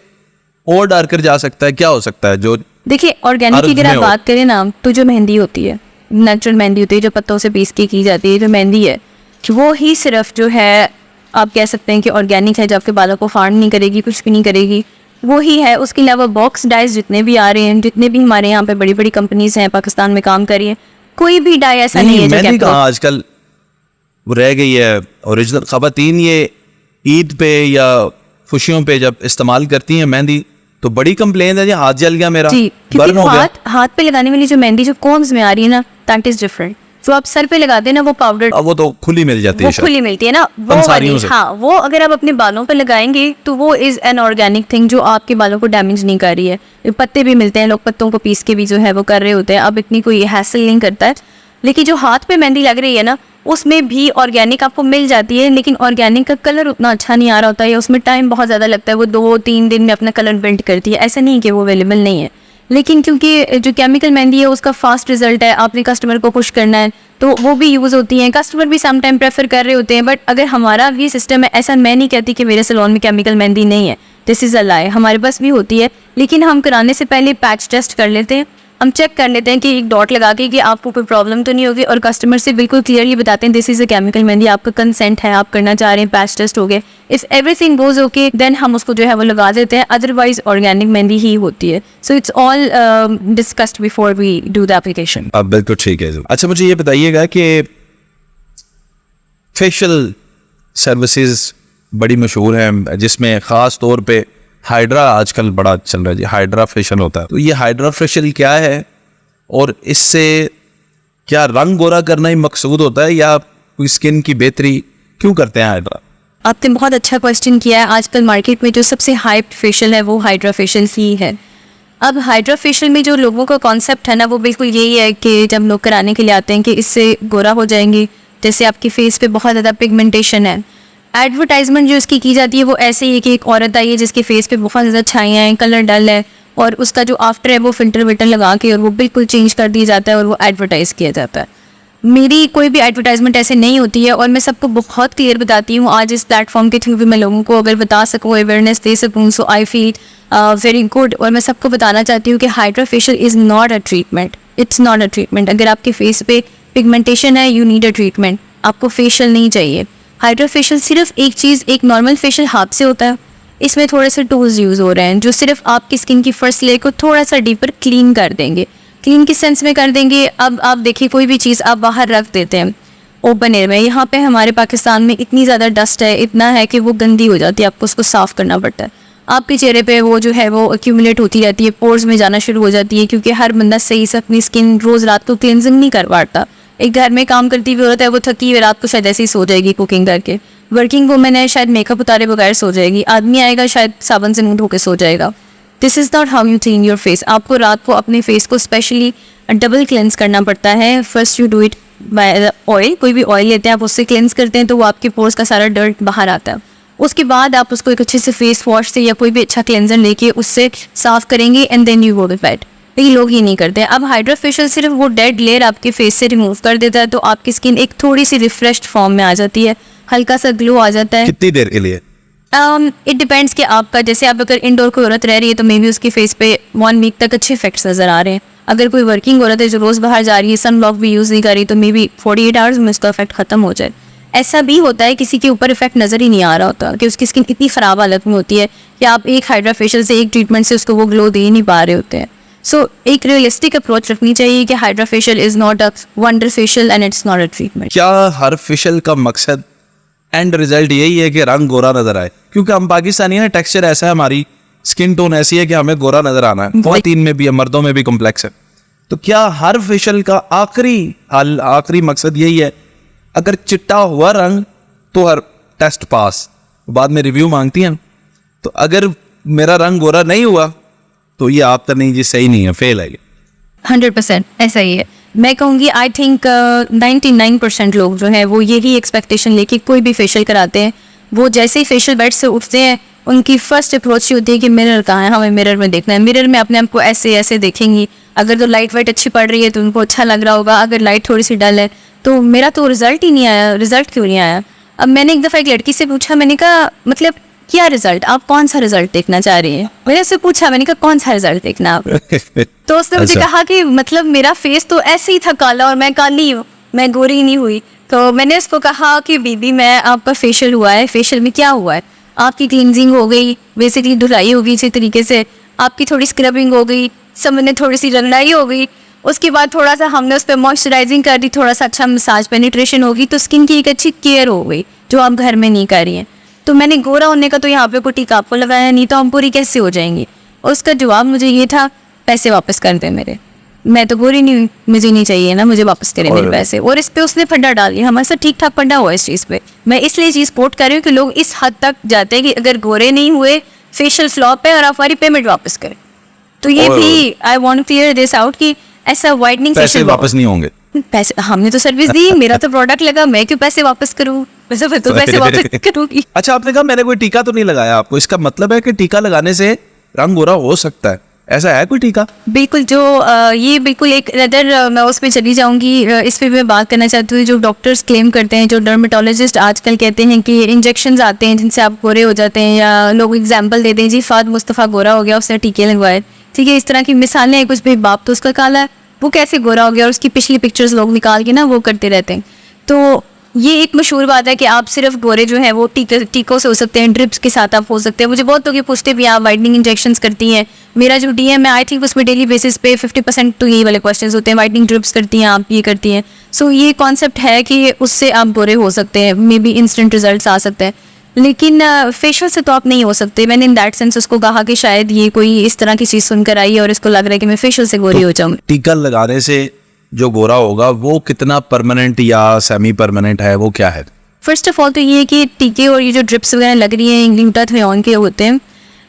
और डार्कर जा सकता है। क्या हो सकता है जो देखिए ऑर्गेनिक की अगर आप बात करें ना, तो जो मेहंदी होती है, नेचुरल मेहंदी होती है, जो पत्तों से पीस के की जाती है, जो मेहंदी है वो ही सिर्फ जो है आप कह सकते हैं कि ऑर्गेनिक है, जो आपके बालों को फाड़ नहीं करेगी, कुछ भी नहीं करेगी, वो ही है। उसके अलावा बॉक्स डाइज जितने भी आ रहे हैं, जितने भी हमारे यहाँ पे बड़ी बड़ी कंपनीज हैं पाकिस्तान में काम कर रही है, कोई भी डाई ऐसा नहीं है जो मेहंदी कहाँ आजकल वो रह गई है। ओरिजिनल खवातीन ये ईद पे या खुशियों पे जब इस्तेमाल करती हैं मेहंदी, तो बड़ी कंप्लेन है जी, हाथ जल गया मेरा, बर्न हो गया। हाथ पे लगाने वाली जो मेहंदी जो कोन्स में आ रही है ना, दैट इज डिफरेंट। जो आप सर पे लगाते हैं ना, वो पाउडर, वो तो खुली मिल जाती है, वो खुली मिलती है ना, वो वाली, हाँ, वो अगर आप अपने बालों पे लगाएंगे तो वो इज एन ऑर्गेनिक थिंग जो आपके बालों को डैमेज नहीं कर रही है। पत्ते भी मिलते हैं, लोग पत्तों को पीस के भी जो है वो कर रहे होते हैं, अब इतनी कोई हैसल नहीं करता है। लेकिन जो हाथ पे मेहंदी लग रही है ना, उसमें भी ऑर्गेनिक आपको मिल जाती है, लेकिन ऑर्गेनिक का कलर उतना अच्छा नहीं आ रहा होता है, उसमें टाइम बहुत ज़्यादा लगता है, वो 2-3 दिन में अपना कलर बिल्ड करती है। ऐसा नहीं कि वो अवेलेबल नहीं है, लेकिन क्योंकि जो केमिकल मेहंदी है उसका फास्ट रिजल्ट है, आपने कस्टमर को खुश करना है, तो वो भी यूज़ होती हैं। कस्टमर भी सम टाइम प्रेफर कर रहे होते हैं, बट अगर हमारा भी सिस्टम है, ऐसा मैं नहीं कहती कि मेरे सैलून में केमिकल मेहंदी नहीं है, दिस इज़ अ लाई, हमारे पास भी होती है, लेकिन हम कराने से पहले पैच टेस्ट कर लेते हैं, हम चेक कर लेते हैं कि एक डॉट लगा के कि आपको कोई प्रॉब्लम तो नहीं होगी, और कस्टमर से बिल्कुल क्लियरली बताते हैं this is a chemical mehndi, आपका कंसेंट है, आप करना चाह रहे हैं, पैच टेस्ट हो गए, if everything goes okay then हम उसको जो है वो लगा देते हैं, अदरवाइज ऑर्गेनिक मेहंदी ही होती है। So it's all discussed before we do the application. अब बिल्कुल ठीक है। अच्छा, मुझे ये बताइएगा कि फेशियल सर्विसेज बड़ी मशहूर हैं, जिसमें ख़ास तौर पे हाइड्रा आजकल बड़ा चल रहा है जी, हाइड्रा फेशियल होता है। तो ये हाइड्रा फेशियल क्या है, और इससे क्या रंग गोरा करना ही मकसूद होता है, या कोई स्किन की बेहतरी क्यों करते हैं हाइड्रा? आपने बहुत अच्छा क्वेश्चन किया है। आजकल मार्केट में जो सबसे हाइप्ड फेशियल है वो हाइड्रा फेशियल ही है। अब हाइड्रा फेशियल में जो लोगों का कॉन्सेप्ट है ना, वो बिल्कुल यही है कि जब लोग कराने के लिए आते हैं कि इससे गोरा हो जाएंगे, जैसे आपकी फेस पे बहुत ज़्यादा पिगमेंटेशन है। एडवर्टाइजमेंट जो इसकी की जाती है वो ऐसे ही है कि एक औरत आई है जिसके फेस पे बहुत ज़्यादा छाइयाँ हैं, कलर डल है, और उसका जो आफ्टर है वो फिल्टर विल्टर लगा के और वो बिल्कुल चेंज कर दिया जाता है और वो एडवर्टाइज़ किया जाता है। मेरी कोई भी एडवर्टाइजमेंट ऐसे नहीं होती है, और मैं सबको बहुत क्लियर बताती हूँ। आज इस प्लेटफॉर्म के थ्रू भी मैं लोगों को अगर बता सकूँ, अवेयरनेस दे सकूँ, सो आई फील वेरी गुड। और मैं सबको बताना चाहती हूँ कि hydra facial is not a treatment, it's not a treatment. अगर आपके फेस पे पिगमेंटेशन है, यू नीड अ ट्रीटमेंट, आपको फेशियल नहीं चाहिए। हाइड्रा फेशियल सिर्फ एक चीज़, एक नॉर्मल फेशियल हाथ से होता है, इसमें थोड़े से टूल्स यूज़ हो रहे हैं जो सिर्फ आपकी स्किन की फर्स्ट लेयर को थोड़ा सा डीपर क्लीन कर देंगे। क्लीन किस सेंस में कर देंगे? अब आप देखिए, कोई भी चीज़ आप बाहर रख देते हैं ओपन एयर में, यहाँ पे हमारे पाकिस्तान में इतनी ज़्यादा डस्ट है, इतना है कि वो गंदी हो जाती है, आपको उसको साफ़ करना पड़ता है। आपके चेहरे पे वो जो है वो एक्यूमुलेट होती रहती है, पोर्स में जाना शुरू हो जाती है, क्योंकि हर बंदा सही से अपनी स्किन रोज़ रात को क्लिनजिंग नहीं कर पाता। एक घर में काम करती हुई औरत है, वो थकी हुई रात को शायद ऐसे ही सो जाएगी कुकिंग करके। वर्किंग वुमेन है, शायद मेकअप उतारे बगैर सो जाएगी। आदमी आएगा, शायद साबुन से मुंह धो के सो जाएगा। This is not how you clean your face. आपको रात को अपने फेस को स्पेशली डबल क्लेंस करना पड़ता है। First you do it by oil, कोई भी ऑयल लेते हैं आप, उससे क्लेंस करते हैं तो वो आपके पोर्स का सारा डर्ट बाहर आता है। उसके बाद आप उसको एक अच्छे से फेस वॉश से या कोई भी अच्छा क्लेंजर लेके उससे साफ करेंगे and then you go to bed. लेकिन लोग ये नहीं करते हैं। अब हाइड्रा फेशियल सिर्फ वो डेड लेयर आपके फेस से रिमूव कर देता है, तो आपकी स्किन एक थोड़ी सी रिफ्रेश्ड फॉर्म में आ जाती है, हल्का सा ग्लो आ जाता है। कितनी देर के लिए? इट डिपेंड्स कि आपका, जैसे आप अगर इंडोर कोई औरत रह रही है तो मे बी उसके फेस पे 1 वीक तक अच्छे इफेक्ट्स नजर आ रहे हैं। अगर कोई वर्किंग औरत है जो रोज़ बाहर जा रही है, सन ब्लॉक भी यूज़ नहीं कर रही, तो मे बी 48 आवर्स में उसका इफेक्ट खत्म हो जाए। ऐसा भी होता है किसी के ऊपर इफेक्ट नज़र ही नहीं आ रहा होता, कि उसकी स्किन इतनी ख़राब हालत में होती है कि आप एक हाइड्रा फेशियल से, एक ट्रीटमेंट से उसको वो ग्लो दे ही नहीं पा रहे होते हैं। सो एक रियलिस्टिक अप्रोच रखनी चाहिए कि hydra facial is not a wonder facial and it's not a treatment. क्या हर फेशियल का मकसद एंड रिजल्ट यही है कि रंग गोरा नजर आए? क्योंकि हम पाकिस्तानी हैं, टेक्सचर ऐसा है, हमारी स्किन टोन ऐसी है कि हमें गोरा नजर आना है। ख्वातीन में भी है, मर्दों में भी कॉम्प्लेक्स है। तो क्या हर फेशियल का आखिरी मकसद यही है? अगर चिट्टा हुआ रंग तो हर टेस्ट पास, बाद में रिव्यू मांगती हैं। तो अगर मेरा रंग गोरा नहीं हुआ तो ये आप तो नहीं जी, सही नहीं है, फेल है ये। 100% ऐसा ही है। मैं कहूँगी आई थिंक 99% लोग जो हैं वो यही एक्सपेक्टेशन लेके कोई भी फेशियल कराते हैं। वो जैसे ही फेशियल बेड से उठते हैं उनकी फर्स्ट अप्रोच ये होती है कि मिरर कहाँ है, हमें मिरर में देखना है। मिरर में अपने आप को ऐसे ऐसे देखेंगी। अगर तो लाइट वाइट अच्छी पड़ रही है तो उनको अच्छा लग रहा होगा, अगर लाइट थोड़ी सी डल है तो मेरा तो रिजल्ट ही नहीं आया, रिजल्ट क्यों नहीं आया। अब मैंने एक दफ़ा एक लड़की से पूछा, मैंने कहा मतलब क्या रिजल्ट, आप कौन सा रिजल्ट देखना चाह रही हैं? मैंने उससे पूछा, मैंने कहा कौन सा रिजल्ट देखना आप? तो उसने मुझे कहा कि मतलब मेरा फेस तो ऐसे ही था काला और मैं काली हूँ, मैं गोरी नहीं हुई। तो मैंने उसको कहा कि बीबी मैं आपका फेशियल हुआ है, फेशियल में क्या हुआ है? आपकी क्लींजिंग हो गई, बेसिकली धुलाई हो गई इसी तरीके से, आपकी थोड़ी स्क्रबिंग हो गई, समझने थोड़ी सी रंगाई हो गई, उसके बाद थोड़ा सा हमने उस पर मॉइस्चराइजिंग कर दी, थोड़ा सा अच्छा मसाज पेनिट्रेशन होगी, तो स्किन की एक अच्छी केयर हो गई जो आप घर में नहीं कर रही हैं। तो मैंने गोरा होने का तो यहाँ पे कोई टीका आपको लगाया नहीं, तो हम पूरी कैसे हो जाएंगी? और उसका जवाब मुझे ये था, पैसे वापस कर दे मेरे, मैं तो गोरी नहीं हुई, मुझे नहीं चाहिए ना, मुझे वापस करें मेरे पैसे। और इस पे उसने फंडा डाल दिया, हमारे साथ ठीक ठाक फंडा हुआ इस चीज़ पे। मैं इसलिए चीज़ सपोर्ट कर रही हूँ कि लोग इस हद तक जाते हैं कि अगर गोरे नहीं हुए, फेशियल फ्लॉप है और आप हमारी पेमेंट वापस करें। तो ये भी I want to clear this out कि ऐसा वाइडनिंग पैसे वापस नहीं होंगे। पैसे हमने तो सर्विस दी, मेरा तो प्रोडक्ट लगा, मैं क्यों पैसे वापस करूँ? वैसे फिर तो पैसे वापस करूँगी। अच्छा, आपने कहा मैंने कोई टीका तो नहीं लगाया आपको, इसका मतलब है कि टीका लगाने से रंग गोरा हो सकता है, ऐसा है कोई टीका? बिल्कुल, जो ये बिल्कुल एक अदर मैं उस पर चली जाऊंगी, इस पे मैं बात करना चाहती हूँ। जो डॉक्टर्स क्लेम करते हैं, जो डर्मेटोलॉजिस्ट आजकल कहते हैं कि इंजेक्शंस आते हैं जिनसे आप गोरे हो जाते हैं, या लोग एग्जांपल देते हैं जी फाद मुस्तफ़ा गोरा हो गया, उसने टीके लगवाए, ठीक है, इस तरह की मिसालें हैं। कुछ भी बाप तो उसका काला है, वो कैसे गोरा हो गया, और उसकी पिछली पिक्चर्स लोग निकाल के ना वो करते रहते हैं। तो ये एक मशहूर बात है कि आप सिर्फ गोरे जो हैं वो टीकों से हो सकते हैं, ड्रिप्स के साथ आप हो सकते हैं। मुझे बहुत लोग ये पूछते भी, आप वाइटनिंग इंजेक्शंस करती हैं? मेरा जो डीएम है आई थिंक उसमें डेली बेसिस पे 50% तो यही वाले क्वेश्चंस होते हैं, वाइटनिंग ड्रिप्स करती हैं आप, ये करती हैं? सो ये कॉन्सेप्ट है कि उससे आप गोरे हो सकते हैं, मे बी इंस्टेंट रिजल्ट आ सकते हैं, लेकिन फेशियल से तो आप नहीं हो सकते। मैंने इन दैट सेंस उसको कहा कि शायद ये कोई इस तरह की चीज़ सुनकर आई है और इसको लग रहा है कि मैं फेशियल से गोरी हो जाऊँ। टीका लगाने से जो गोरा होगा वो कितना परमानेंट या सेमी परमानेंट है, वो क्या है? फर्स्ट ऑफ ऑल तो ये है कि टीके और ये जो ड्रिप्स वगैरह लग रही हैं ग्लूटाथियोन के होते हैं,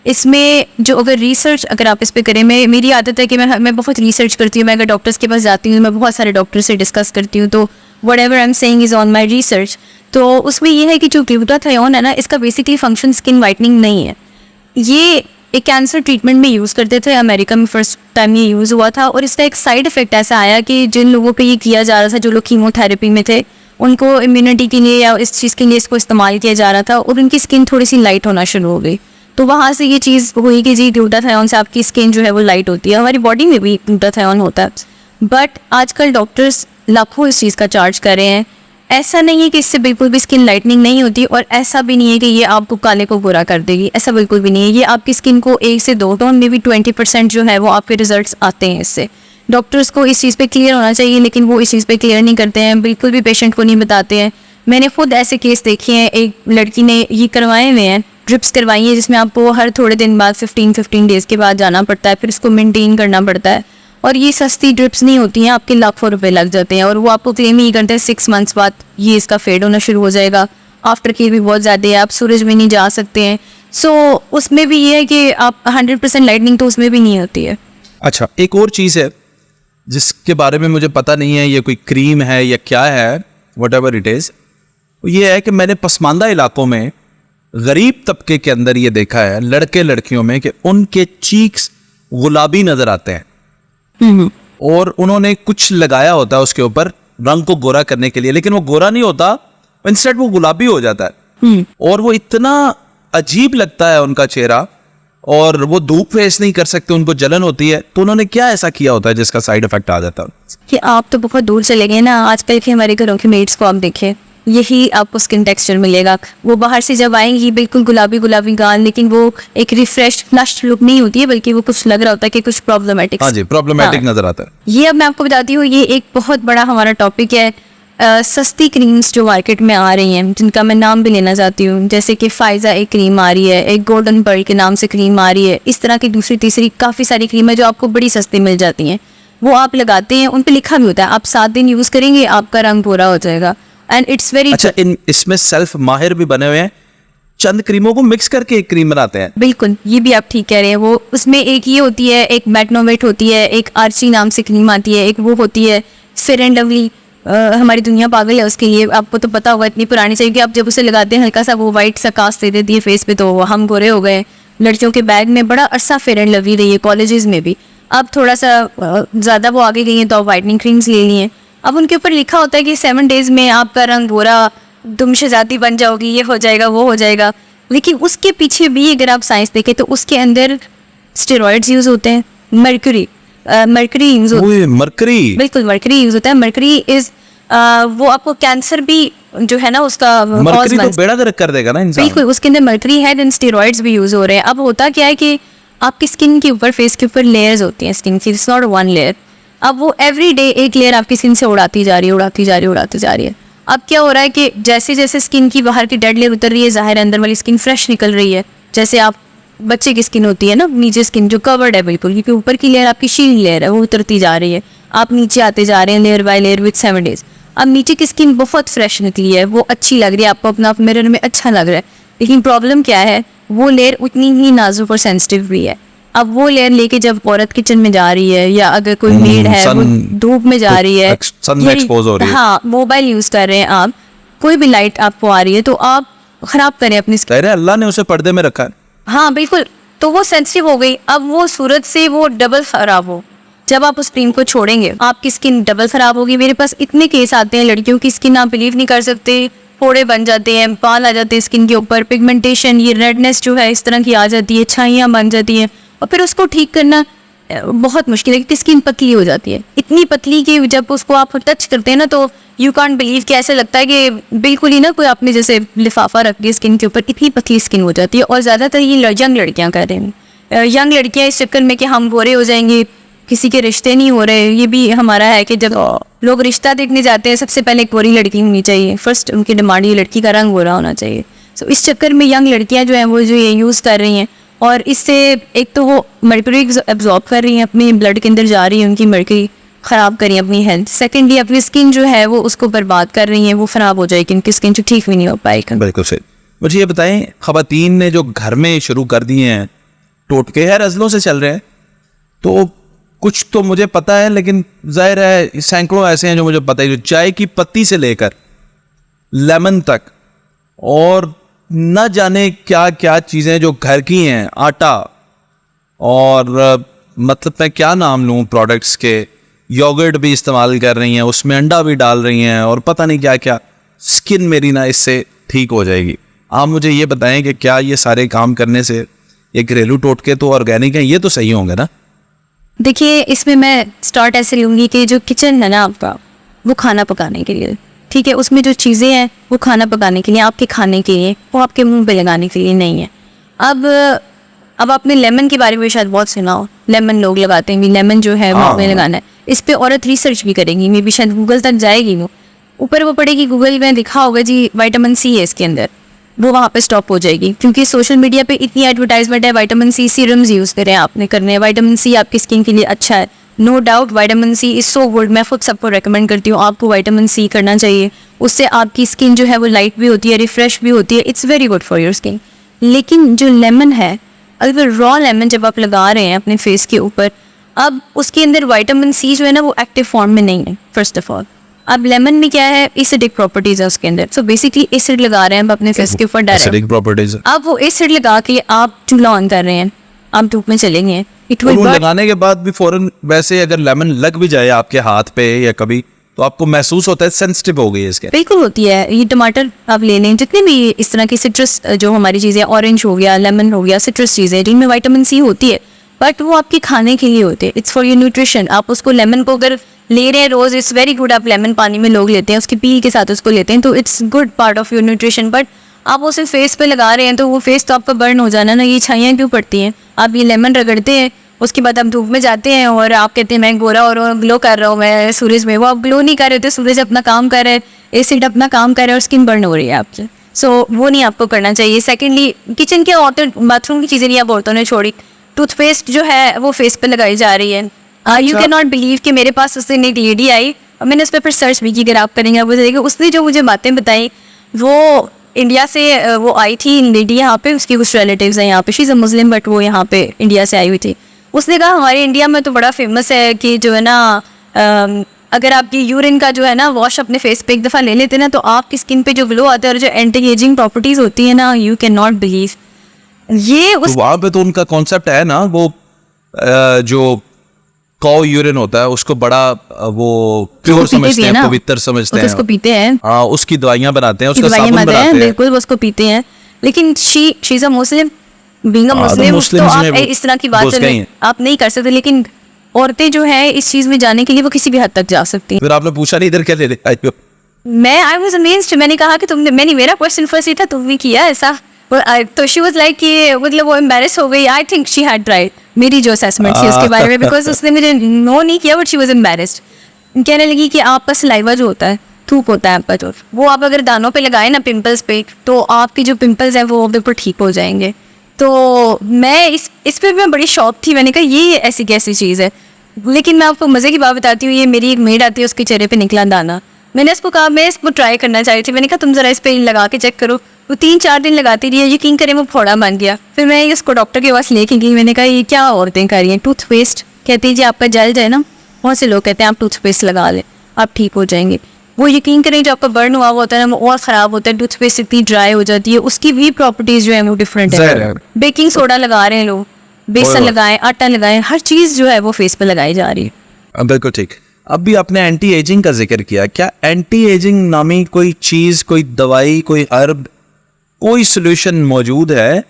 इसमें जो अगर रिसर्च अगर आप इस पे करें, मेरी आदत है कि मैं बहुत रिसर्च करती हूँ। मैं अगर डॉक्टर्स के पास जाती हूँ, मैं बहुत सारे डॉक्टर से डिस्कस करती हूँ, तो what ever I am saying is on my research. तो उसमें ये है कि जो ग्लूटाथियोन है ना, इसका बेसिकली फंक्शन स्किन वाइटनिंग नहीं है। ये एक कैंसर ट्रीटमेंट में यूज़ करते थे, अमेरिका में फर्स्ट टाइम ये यूज़ हुआ था, और इसका एक साइड इफेक्ट ऐसा आया कि जिन लोगों पे ये किया जा रहा था, जो लोग कीमोथेरेपी में थे, उनको इम्यूनिटी के लिए या इस चीज़ के लिए इसको इस्तेमाल किया जा रहा था, और उनकी स्किन थोड़ी सी लाइट होना शुरू हो गई। तो वहाँ से ये चीज़ हुई कि जी ग्लूटाथियोन से आपकी स्किन जो है वो लाइट होती है। हमारी बॉडी में भी ग्लूटाथियोन होता है, बट आजकल डॉक्टर्स लाखों इस चीज़ का चार्ज कर रहे हैं। ऐसा नहीं है कि इससे बिल्कुल भी स्किन लाइटनिंग नहीं होती, और ऐसा भी नहीं है कि ये आपको काले को गोरा कर देगी, ऐसा बिल्कुल भी नहीं है। ये आपकी स्किन को 1 से 2 टोन में भी 20% जो है वो आपके रिजल्ट्स आते हैं इससे। डॉक्टर्स को इस चीज़ पे क्लियर होना चाहिए, लेकिन वो इस चीज़ पे क्लियर नहीं करते हैं, बिल्कुल भी पेशेंट को नहीं बताते हैं। मैंने खुद ऐसे केस देखे हैं, एक लड़की ने ये करवाए हुए हैं, ड्रिप्स करवाई हैं जिसमें आपको हर थोड़े दिन बाद 15 डेज़ के बाद जाना पड़ता है, फिर इसको मेंटेन करना पड़ता है। और ये सस्ती ड्रिप्स नहीं होती हैं, आपके लाखों रुपए लग जाते हैं और वो आपको क्लेम ही करते हैं 6 मंथ्स बाद ये इसका फेड होना शुरू हो जाएगा। आफ्टर केयर भी बहुत ज़्यादा है, आप सूरज में नहीं जा सकते हैं। सो उसमें भी ये है कि आप 100% लाइटनिंग तो उसमें भी नहीं होती है। अच्छा, एक और चीज़ है जिसके बारे में मुझे पता नहीं है, ये कोई क्रीम है या क्या है, वट एवर इट इज़, ये है कि मैंने पसमानदा इलाकों में गरीब तबके के अंदर ये देखा है लड़के लड़कियों में कि उनके चीक्स गुलाबी नज़र आते हैं और उन्होंने कुछ लगाया होता है उसके ऊपर रंग को गोरा करने के लिए, लेकिन वो गोरा नहीं होता, इंस्टेड वो गुलाबी हो जाता है और वो इतना अजीब लगता है उनका चेहरा और वो धूप फेस नहीं कर सकते, उनको जलन होती है। तो उन्होंने क्या ऐसा किया होता है जिसका साइड इफेक्ट आ जाता है? कि आप तो बहुत दूर चले गए ना, आजकल के हमारे घरों के मेड्स को आप देखें, यही आपको स्किन टेक्सचर मिलेगा। वो बाहर से जब आएंगी बिल्कुल गुलाबी गुलाबी गाल, लेकिन वो एक रिफ्रेश फ्लश्ड लुक नहीं होती है, बल्कि वो कुछ लग रहा होता है कि कुछ प्रॉब्लमेटिक। हाँ जी, प्रॉब्लमेटिक नजर आता है। ये अब मैं आपको बताती हूँ, ये एक बहुत बड़ा हमारा टॉपिक है। सस्ती क्रीम्स जो मार्केट में आ रही हैं, जिनका मैं नाम भी लेना चाहती हूँ, जैसे कि फाइजा एक क्रीम आ रही है, एक गोल्डन पर्ल के नाम से क्रीम आ रही है, इस तरह की दूसरी तीसरी काफ़ी सारी क्रीम है जो आपको बड़ी सस्ती मिल जाती हैं। वो आप लगाते हैं, उन पे लिखा भी होता है आप 7 दिन यूज़ करेंगे आपका रंग गोरा हो जाएगा, एंड इट्स वेरी अच्छा, इसमें सेल्फ माहिर भी बने हुए हैं, चंद क्रीमों को मिक्स करके एक क्रीम बनाते हैं। बिल्कुल, ये भी आप ठीक कह रहे हैं। वो उसमें एक ये होती है, एक मैटनोवेट होती है, एक आरसी नाम से क्रीम आती है, एक वो होती है फेयर एंड लवली। हमारी दुनिया पागल है उसके लिए, आपको तो पता होगा, इतनी पुरानी चाहिए कि आप जब उसे लगाते हैं हल्का सा वो वाइट सा कास्ट दे देती है फेस पे, तो हम गोरे हो गए। लड़कियों के बैग में बड़ा अरसा फेयर एंड लवली रही है, कॉलेजेस में भी। अब थोड़ा सा ज़्यादा वो आगे गई हैं तो आप वाइटनिंग क्रीम्स ले ली हैं। अब उनके ऊपर लिखा होता है कि 7 डेज में आपका रंग गोरा, तुम शहजादी बन जाओगी, ये हो जाएगा वो हो जाएगा। लेकिन उसके पीछे भी अगर आप साइंस देखें तो उसके अंदर स्टेरॉइड्स यूज़ होते हैं, मर्करी यूज होता है। मरकरी, बिल्कुल मर्करी यूज होता है। मर्करी इज वो आपको कैंसर भी जो है ना उसका मरकरी तो बेड़ा गर्क कर देगा ना इंसान। बिल्कुल, उसके अंदर मर्करी है, देन स्टेरॉइड्स भी यूज हो रहे हैं। अब होता क्या है कि आपकी स्किन के ऊपर, फेस के ऊपर लेयर्स होती हैं स्किन की, इट्स नॉट वन लेयर। अब वो एवरी डे एक लेयर आपकी स्किन से उड़ाती जा रही है, उड़ाती जा रही है, उड़ाती जा रही है। अब क्या हो रहा है कि जैसे जैसे स्किन की बाहर की डेड लेयर उतर रही है, जाहिर अंदर वाली स्किन फ्रेश निकल रही है। जैसे आप बच्चे की स्किन होती है ना, नीचे स्किन जो कवर्ड है बिल्कुल, क्योंकि ऊपर की लेयर आपकी शील्ड लेयर है, वो उतरती जा रही है। आप नीचे आते जा रहे हैं layer by layer with 7 days. अब नीचे की स्किन बहुत फ्रेश निकली है, वो अच्छी लग रही है आपको, अपना मिरर में अच्छा लग रहा है। लेकिन प्रॉब्लम क्या है, वो लेयर उतनी ही नाजुक और सेंसिटिव भी है। अब वो लेयर लेके जब औरत किचन में जा रही है, या अगर कोई मेड है वो धूप में जा रही है, सन में एक्सपोज हो रही है, हाँ, मोबाइल यूज कर रहे हैं आप, कोई भी लाइट आपको आ रही है, तो आप खराब करें अपनी स्किन। अल्लाह ने उसे पर्दे में रखा है। हाँ बिल्कुल, तो वो सेंसिटिव हो गई। अब वो सूरज से वो डबल खराब हो, जब आप उस क्रीम को छोड़ेंगे आपकी स्किन डबल खराब होगी। मेरे पास इतने केस आते हैं, लड़कियों की स्किन आप बिलीव नहीं कर सकते, फोड़े बन जाते हैं, बाल आ जाते हैं स्किन के ऊपर, पिगमेंटेशन, ये रेडनेस जो है इस तरह की आ जाती है, छाइयाँ बन जाती हैं, और फिर उसको ठीक करना बहुत मुश्किल है क्योंकि स्किन पतली हो जाती है, इतनी पतली कि जब उसको आप टच करते हैं ना तो यू कांट बिलीव कि ऐसा लगता है कि बिल्कुल ही ना कोई आपने जैसे लिफाफा रख दिया स्किन के ऊपर, इतनी पतली स्किन हो जाती है। और ज़्यादातर ये यंग लड़कियाँ कर रही हैं, यंग लड़कियाँ इस चक्कर में कि हम गोरे हो जाएंगे, किसी के रिश्ते नहीं हो रहे। ये भी हमारा है कि जब लोग रिश्ता देखने जाते हैं सबसे पहले गोरी लड़की होनी चाहिए, फर्स्ट उनकी डिमांड ये लड़की का रंग गोरा होना चाहिए। सो इस चक्कर में यंग लड़कियां जो हैं वो जो ये यूज़ कर रही हैं, और इससे एक तो वो मर्करी एब्जॉर्ब कर रही हैं, अपने ब्लड के अंदर जा रही है, उनकी मर्करी ख़राब करी अपनी हेल्थ। सेकेंडली अपनी स्किन जो है वो उसको बर्बाद कर रही है, वो ख़राब हो जाएगी, उनकी स्किन जो ठीक भी नहीं हो पाएगी। बिल्कुल सही। मुझे ये बताएं, ख़वातीन ने जो घर में शुरू कर दिए हैं टोटके है रज़लों से चल रहे हैं, तो कुछ तो मुझे पता है, लेकिन जाहिर है सैकड़ों ऐसे हैं जो मुझे पता है, जो चाय की पत्ती से लेकर लेमन तक और न जाने क्या क्या चीज़ें जो घर की हैं, आटा और मतलब मैं क्या नाम लूँ प्रोडक्ट्स के, योगर्ट भी इस्तेमाल कर रही हैं, उसमें अंडा भी डाल रही हैं और पता नहीं क्या क्या। स्किन मेरी ना इससे ठीक हो जाएगी। आप मुझे ये बताएं कि क्या ये सारे काम करने से ये घरेलू टोटके तो ऑर्गेनिक हैं, ये तो सही होंगे ना? देखिए, इसमें मैं स्टार्ट ऐसे लूँगी कि जो किचन है ना आपका, वो खाना पकाने के लिए, ठीक है, उसमें जो चीज़ें हैं वो खाना पकाने के लिए, आपके खाने के लिए, वो आपके मुंह पे लगाने के लिए नहीं है। अब आपने लेमन के बारे में शायद बहुत सुना हो, लेमन लोग लगाते हैं, लेमन जो है मुंह में लगाना है। इस पे औरत रिसर्च भी करेंगी, मे बी शायद गूगल तक जाएगी, वो ऊपर वो पड़ेगी गूगल में, दिखा होगा जी विटामिन सी है इसके अंदर। वो वहाँ पे स्टॉप हो जाएगी, क्योंकि सोशल मीडिया पे इतनी एडवर्टाइजमेंट है, विटामिन सी सीरम्स यूज़ करें आपने करने हैं, विटामिन सी आपकी स्किन के लिए अच्छा है, no doubt vitamin C is so good, मैं खुद सबको रेकमेंड करती हूँ आपको विटामिन सी करना चाहिए, उससे आपकी स्किन जो है वो लाइट भी होती है, रिफ्रेश भी होती है, it's very good for your skin. लेकिन जो लेमन है, अगर रॉ लेमन जब आप लगा रहे हैं अपने फेस के ऊपर, अब उसके अंदर विटामिन सी जो है ना वो एक्टिव फॉर्म में नहीं है फर्स्ट ऑफ ऑल। अब लेमन में क्या है, एसिडिक प्रॉपर्टीज है उसके अंदर, सो बेसिकली एसिड लगा रहे हैं अपने फेस के ऊपर डायरेक्ट। Acidic properties. अब वो एसिड लगा के आप चूल्हा ऑन कर रहे हैं, आप धूप में चलेंगे, इट विल बर्न। लगाने के बाद भी फौरन वैसे अगर लेमन लग भी जाए आपके हाथ पे या कभी, तो आपको महसूस होता है सेंसिटिव हो गई है इसके? बिल्कुल होती है। ये टमाटर आप ले लें, जितने भी इस तरह की सिट्रस जो हमारी चीज़ें, ऑरेंज हो गया, लेमन हो गया, सिट्रस चीज़ें जिनमें विटामिन सी होती है, बट वो आपके खाने के लिए होते हैं, इट्स फॉर योर न्यूट्रिशन। आप उसको लेमन को अगर ले रहे हैं रोज, इट्स वेरी गुड। आप लेमन पानी में लोग लेते हैं, उसकी पील के साथ उसको लेते हैं, तो it's good part of your nutrition. But आप उसे फेस पे लगा रहे हैं तो वो फेस तो आपका बर्न हो जाना ना, ये छाइयाँ क्यों पड़ती हैं? आप ये लेमन रगड़ते हैं, उसके बाद आप धूप में जाते हैं और आप कहते हैं मैं गोरा और ग्लो कर रहा हूँ मैं सूरज में, वो आप ग्लो नहीं कर रहे होते, सूरज अपना काम कर रहा है, एसिड अपना काम कर रहा है और स्किन बर्न हो रही है आपसे। सो वो नहीं आपको करना चाहिए। सेकेंडली, किचन के औरतें, बाथरूम की चीज़ें नहीं आप औरतों ने छोड़ी, टूथपेस्ट जो है वो फेस पे लगाई जा रही है। यू कैन नॉट बिलीव कि मेरे पास उस दिन एक लेडी आई और मैंने उस पर सर्च भी की, अगर आप करेंगे आप देखिए, उसने जो मुझे बातें बताई, वो इंडिया से वो आई थी लेडी यहाँ पे, उसकी कुछ रिलेटिव्स हैं यहाँ पे, she is a Muslim but वो यहाँ पे इंडिया से आई हुई थी। उसने कहा हमारे इंडिया में तो बड़ा फेमस है कि जो है ना अगर आपकी यूरिन का जो है ना वॉश अपने फेस पे एक दफ़ा ले लेते ना, तो आपकी स्किन पे जो ग्लो आता है और जो एंटी एजिंग प्रॉपर्टीज़ होती है ना, यू कैन नॉट बिलीव। ये उस वहाँ पे तो उनका कॉन्सेप्ट है ना, वो जो कॉ यूरिन होता है उसको बड़ा वो प्योर समझते हैं, पवित्र समझते हैं, उसको पीते हैं, हाँ, उसकी दवाइयाँ बनाते हैं, उसका साबुन बनाते हैं, बिल्कुल वो पीते हैं। लेकिन she is a Muslim, being a Muslim, तो आप इस तरह की बात आप नहीं कर सकते। लेकिन औरतें जो है इस चीज में जाने के लिए वो किसी भी हद तक जा सकती हैं। फिर आपने पूछा नहीं इधर क्या ले आई हो? मैं आई वाज अमेज्ड, मैंने कहा कि तुमने, मैंने, मेरा क्वेश्चन फर्स्ट ही था तुमने किया ऐसा, तो शी वाज लाइक कि मतलब वो एम्बैरेस हो गई। I think she had tried, मेरी जो असेसमेंट थी उसके बारे में, बिकॉज उसने मुझे नो नहीं किया, बट शी वाज एम्बैरेस्ड। कहने लगी कि आपका सलाइवा जो होता है, थूक होता है आपका, जो वो आप अगर दानों पे लगाए ना पिंपल्स पे, तो आपके जो पिंपल्स हैं वो बिल्कुल ठीक हो जाएंगे। तो मैं इस पे मैं बड़ी शॉक थी, मैंने कहा ये ऐसी कैसी चीज़ है। लेकिन मैं आपको मज़े की बात बताती हूँ, ये मेरी एक मेड आती है, उसके चेहरे पे निकला दाना, मैंने उसको कहा, मैं इसको ट्राई करना चाह रही थी, मैंने कहा तुम ज़रा इस पर लगा के चेक करो। वो 3-4 दिन लगाती रही, यकीन करें वो फोड़ा बन गया। फिर मैं उसको डॉक्टर के पास लेके गई, मैंने कहा ये क्या औरतें कर रही हैं, टूथपेस्ट कहती है जी आपका जल जाए ना, बहुत से लोग कहते हैं आप टूथपेस्ट लगा लें आप ठीक हो जाएंगे। वो यकीन करें जो आपका बर्न हुआ होता है ना वो और ख़राब होता है, टूथपेस्ट इतनी ड्राई हो जाती है, उसकी भी प्रॉपर्टीज़ जो है वो डिफरेंट है। बेकिंग सोडा लगा रहे हैं लोग, बेसन लगाएं, आटा लगाएं, हर चीज़ जो है वो फेस पे लगाई जा रही है। बिल्कुल ठीक। अब भी आपने एंटी एजिंग का जिक्र किया, क्या एंटी एजिंग नामी कोई चीज, कोई दवाई, कोई हर्ब, कोई सोल्यूशन मौजूद है?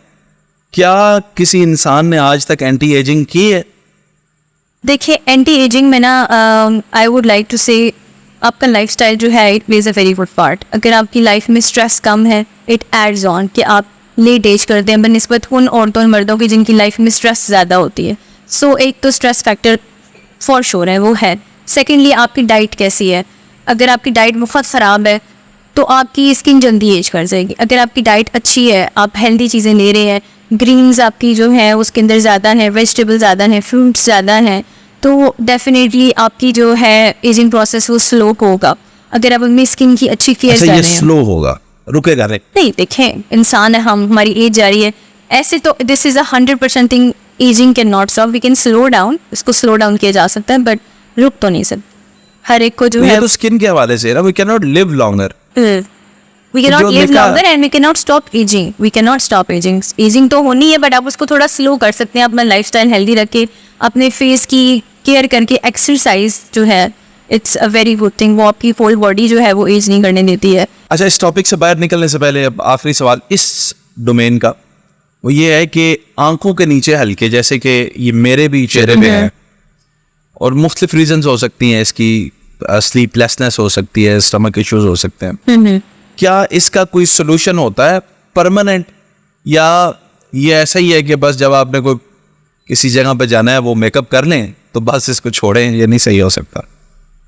क्या किसी इंसान ने आज तक एंटी एजिंग की है? देखिए एंटी एजिंग में ना आई वुड लाइक टू से आपका लाइफस्टाइल जो है it plays a very good part. अगर आपकी लाइफ में स्ट्रेस कम है, इट एड्स ऑन कि आप लेट एज करते हैं बनिस्बत उन औरतों और मर्दों की जिनकी लाइफ में स्ट्रेस ज़्यादा होती है। सो एक तो स्ट्रेस फैक्टर फॉर श्योर है, वो है। सेकेंडली आपकी डाइट कैसी है, अगर आपकी डाइट बहुत ख़राब है तो आपकी स्किन जल्दी एज कर जाएगी। अगर आपकी डाइट अच्छी है, आप हेल्दी चीज़ें ले रहे हैं, ग्रीन्स आपकी जो है उसके अंदर ज़्यादा है, वेजिटेबल ज़्यादा है, फ्रूट्स ज़्यादा हैं, तो डेफिनेटली आपकी जो है एजिंग प्रोसेस वो स्लो होगा। अगर आप अपनी स्किन की अच्छी केयर कर रहे हैं, स्लो होगा, रुकेगा नहीं। देखें इंसान है हम, हमारी एज जा रही है, ऐसे तो this is 100% thing, ageing can not stop, we can slow down, इसको स्लो डाउन किया जा सकता है बट रुक तो नहीं सकते। हर एक को जो है तो स्किन के हवाले से ना, we can not live longer, we cannot live longer and we cannot stop aging, we cannot stop aging। Ageing तो होनी है बट आप उसको थोड़ा स्लो कर सकते हैं, अपना लाइफस्टाइल हेल्दी रख के, अपने फेस की केयर करके, एक्सरसाइज जो है it's a very good thing, वो आपकी फुल बॉडी जो है वो एज नहीं करने देती है। अच्छा, इस टॉपिक से बाहर निकलने से पहले अब आखिरी सवाल इस डोमेन का, वो ये है कि आंखों के नीचे हल्के, जैसे कि ये मेरे भी चेहरे पे है और मुख्तलिफ रीजंस हो सकती हैं इसकी, स्लीपलेसनेस हो सकती है, स्टमक इश्यूज हो सकते हैं, क्या इसका कोई सोल्यूशन होता है परमानेंट, या ये ऐसा ही है कि बस जब आपने कोई किसी जगह पे जाना है वो मेकअप कर लें तो बस इसको छोड़ें, ये नहीं सही हो सकता?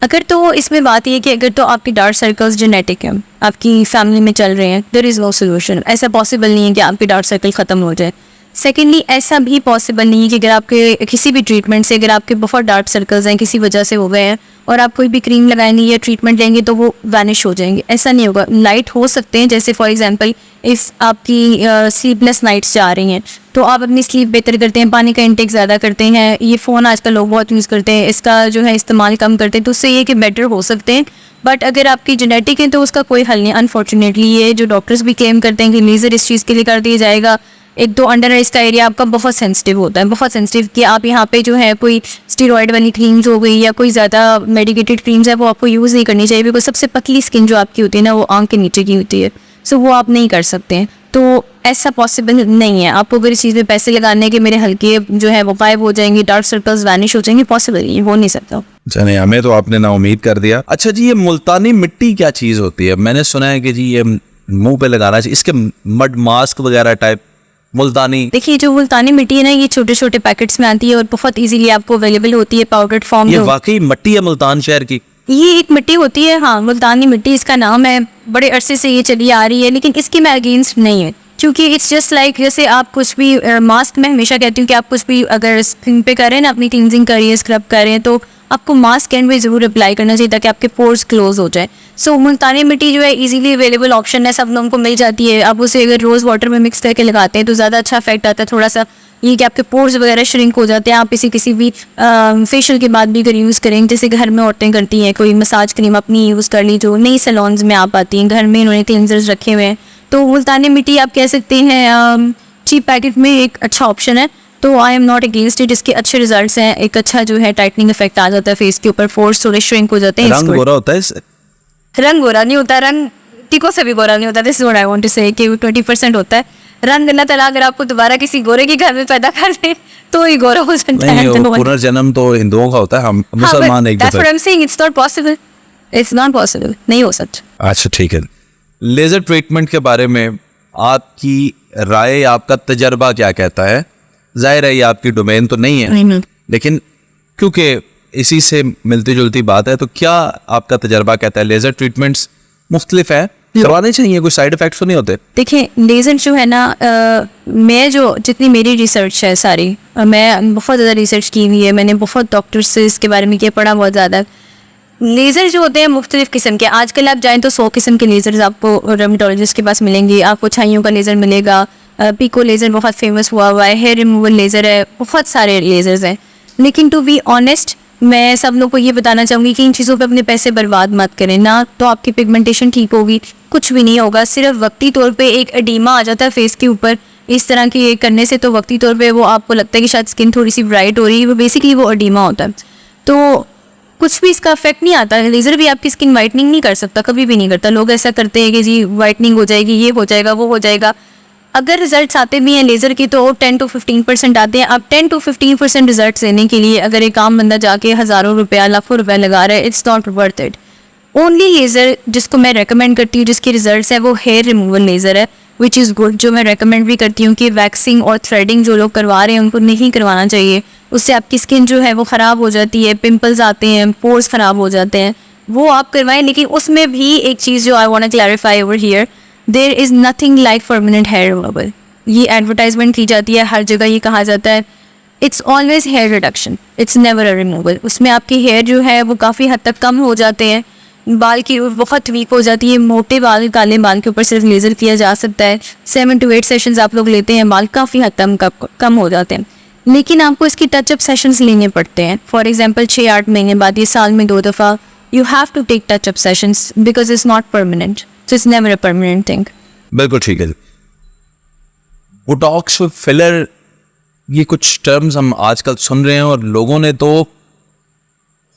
अगर तो इसमें बात ये कि अगर तो आपके डार्क सर्कल्स जेनेटिक हैं, आपकी फैमिली में चल रहे हैं, देयर इज़ नो सोल्यूशन। ऐसा पॉसिबल नहीं है कि आपके डार्क सर्कल ख़त्म हो जाए। सेकेंडली, ऐसा भी पॉसिबल नहीं है कि अगर आपके किसी भी ट्रीटमेंट से अगर आपके बहुत डार्क सर्कल्स हैं, किसी वजह से हो गए हैं, और आप कोई भी क्रीम लगाएंगे या ट्रीटमेंट लेंगे तो वो वैनिश हो जाएंगे। ऐसा नहीं होगा। लाइट हो सकते हैं, जैसे फॉर एग्जांपल इफ़ आपकी स्लीपलेस नाइट्स जा रही हैं तो आप अपनी स्लीप बेहतर करते हैं, पानी का इंटेक ज़्यादा करते हैं, ये फ़ोन आजकल लोग बहुत यूज़ करते हैं, इसका जो है इस्तेमाल कम करते हैं, तो उससे ये कि बेटर हो सकते हैं। बट अगर आपकी जेनेटिक है तो उसका कोई हल नहीं। अनफॉर्चुनेटली ये जो डॉक्टर्स भी क्लेम करते हैं कि लेज़र इस चीज़ के लिए कर दिया जाएगा, एक तो अंडर आइज का एरिया आपका बहुत सेंसिटिव होता है, बहुत सेंसिटिव, कि आप यहाँ पे जो है कोई स्टेरॉइड वाली क्रीम्स हो गई या कोई ज़्यादा मेडिकेटेड क्रीम्स है वो आपको यूज़ नहीं करनी चाहिए, बिकॉज सबसे पतली स्किन जो आपकी होती है ना वो आंख के नीचे की होती है, सो वो आप नहीं कर सकते हैं। तो ऐसा पॉसिबल नहीं है। आपको अगर इस चीज़ में पैसे लगाने के मेरे हल्के जो है वो गायब हो जाएंगे, डार्क सर्कल्स वैनिश हो जाएंगे, पॉसिबल नहीं, हो नहीं सकता। चलिए, हमें तो आपने ना उम्मीद कर दिया। अच्छा जी, ये मुल्तानी मिट्टी क्या चीज़ होती है? मैंने सुना है कि जी ये मुंह पे लगाना चाहिए, इसके मड मास्क वगैरह टाइप मुल्तानी। देखिए, जो मुल्तानी मिट्टी है ना, ये छोटे छोटे पैकेट्स में आती है और बहुत इजीली आपको अवेलेबल होती है पाउडर्ड फॉर्म। ये वाकई मिट्टी है मुल्तान शहर की? ये एक मिट्टी होती है, हाँ, मुल्तानी मिट्टी इसका नाम है। बड़े अरसे से ये चली आ रही है, लेकिन इसकी मैं अगेंस्ट नहीं है, क्योंकि इट्स जस्ट लाइक जैसे आप कुछ भी मास्क, मैं हमेशा कहती हूँ कि आप कुछ भी अगर स्किन पे करें ना, अपनी क्लींजिंग करिए, स्क्रब करें, तो आपको मास्क एंड में ज़रूर अप्लाई करना चाहिए ताकि आपके पोर्स क्लोज हो जाए। सो मुल्तानी मिट्टी जो है इजीली अवेलेबल ऑप्शन है, सब लोगों को मिल जाती है। आप उसे अगर रोज़ वाटर में मिक्स करके लगाते हैं तो ज़्यादा अच्छा इफेक्ट आता है। थोड़ा सा ये कि आपके पोर्स वगैरह श्रिंक हो जाते हैं। आप इसे किसी भी फेशियल के बाद भी अगर यूज़ करें, जैसे घर में औरतें करती हैं, कोई मसाज क्रीम अपनी यूज़ कर ली जो नई सैलून्स में आप आती हैं, घर में इन्होंने क्लींजर्स रखे हुए हैं, तो मुल्तानी मिट्टी आप कह सकते हैं चीप पैकेट में एक अच्छा ऑप्शन है। तो आई एम नॉट अगेंस्ट इट, इसके अच्छे रिजल्ट्स हैं। एक अच्छा जो है टाइटनिंग इफेक्ट आ जाता है फेस के ऊपर, पोर्स थोड़े श्रिंक हो जाते हैं। रंग गोरा होता है इससे? रंग गोरा नहीं होता, रंग टीकों से भी गोरा नहीं होता। This is what I want to say कि 20% होता है रंग। अल्लाह ताला अगर आपको दोबारा किसी गोरे के घर में पैदा कर दे तो ही गोरा हो सकता है। पुनर्जन्म तो हिंदुओं का होता है, हम मुसलमान एक दफा। It's not possible, it's not possible, नहीं हो सकता। अच्छा ठीक है, लेजर ट्रीटमेंट के बारे में आपकी राय, आपका तजर्बा क्या कहता है? जाहिर है ये आपकी डोमेन तो नहीं है, लेकिन क्योंकि इसी से मिलती जुलती बात है, तो क्या आपका तजर्बा कहता है? लेजर ट्रीटमेंट्स मुख्तलिफ है, करवाने चाहिए, कोई साइड इफेक्ट्स तो नहीं होते? देखिए, लेजर जो है ना, मैं जो जितनी मेरी रिसर्च है सारी, मैं बहुत ज़्यादा रिसर्च की हुई है, मैंने बहुत डॉक्टर्स से इसके बारे में किया, पढ़ा बहुत ज़्यादा। लेज़र जो होते हैं मुख्तलिफ किस्म के, आजकल आप जाएं तो 100 किस्म के लेज़र्स आपको रेमेटोलॉजिस्ट के पास मिलेंगे। आपको छाइयों का लेज़र मिलेगा, पिको लेज़र बहुत फेमस हुआ है, हेयर रिमूवल लेज़र है, बहुत सारे लेज़र्स हैं। लेकिन टू बी ऑनेस्ट, मैं सब लोग को ये बताना चाहूँगी कि इन चीज़ों पे अपने पैसे बर्बाद मत करें। ना तो आपकी पिगमेंटेशन ठीक होगी, कुछ भी नहीं होगा, सिर्फ वक्ती तौर पे एक एडिमा आ जाता है फेस के ऊपर। इस तरह के करने से तो वक्ती तौर पे वो आपको लगता है कि शायद स्किन थोड़ी सी ब्राइट हो रही है, वो बेसिकली वो एडिमा होता है। तो कुछ भी इसका इफेक्ट नहीं आता है। लेज़र भी आपकी स्किन वाइटनिंग नहीं कर सकता, कभी भी नहीं करता। लोग ऐसा करते हैं कि जी वाइटनिंग हो जाएगी, ये हो जाएगा, वो हो जाएगा। अगर रिजल्ट्स आते भी हैं लेज़र की तो 10 to 15% आते हैं। अब 10 to 15% रिजल्ट लेने के लिए अगर एक आम बंदा जाके हज़ारों रुपया, लाखों रुपया लगा रहा है, it's not worth it. Only laser जिसको मैं रेकमेंड करती हूँ, जिसके रिजल्ट्स हैं, वो हेयर रिमूवल लेज़र है, विच इज़ गुड। जो मैं रेकमेंड भी करती हूँ कि वैक्सिंग और थ्रेडिंग जो लोग करवा रहे हैं उनको नहीं करवाना चाहिए। उससे आपकी स्किन जो है वो ख़राब हो जाती है, पिंपल्स आते हैं, पोर्स ख़राब हो जाते हैं, वो आप करवाएं। लेकिन उसमें भी एक चीज़ जो I want to clarify over here, there is nothing like permanent hair removal. ये एडवर्टाइजमेंट की जाती है हर जगह, ये कहा जाता है it's always hair reduction, it's never a removal. उसमें आपकी हेयर जो है वो काफ़ी हद तक कम हो जाते हैं, बाल की बहुत वीक हो जाती है। मोटे बाल, काले बाल के ऊपर सिर्फ लेज़र किया जा सकता है। 7 to 8 सेशंस आप लोग लेते हैं, बाल काफ़ी हद तक कम हो जाते हैं। लेकिन आपको इसकी टचअप सेशंस लेने पड़ते हैं। फॉर एग्जांपल 6-8 महीने बाद, ये साल में 2 दफ़ा, you have to take touch up sessions because it's not permanent, so it's never a permanent thing. बिल्कुल ठीक है। बोटॉक्स, फिलर, ये कुछ टर्म्स हम आजकल सुन रहे हैं और लोगों ने तो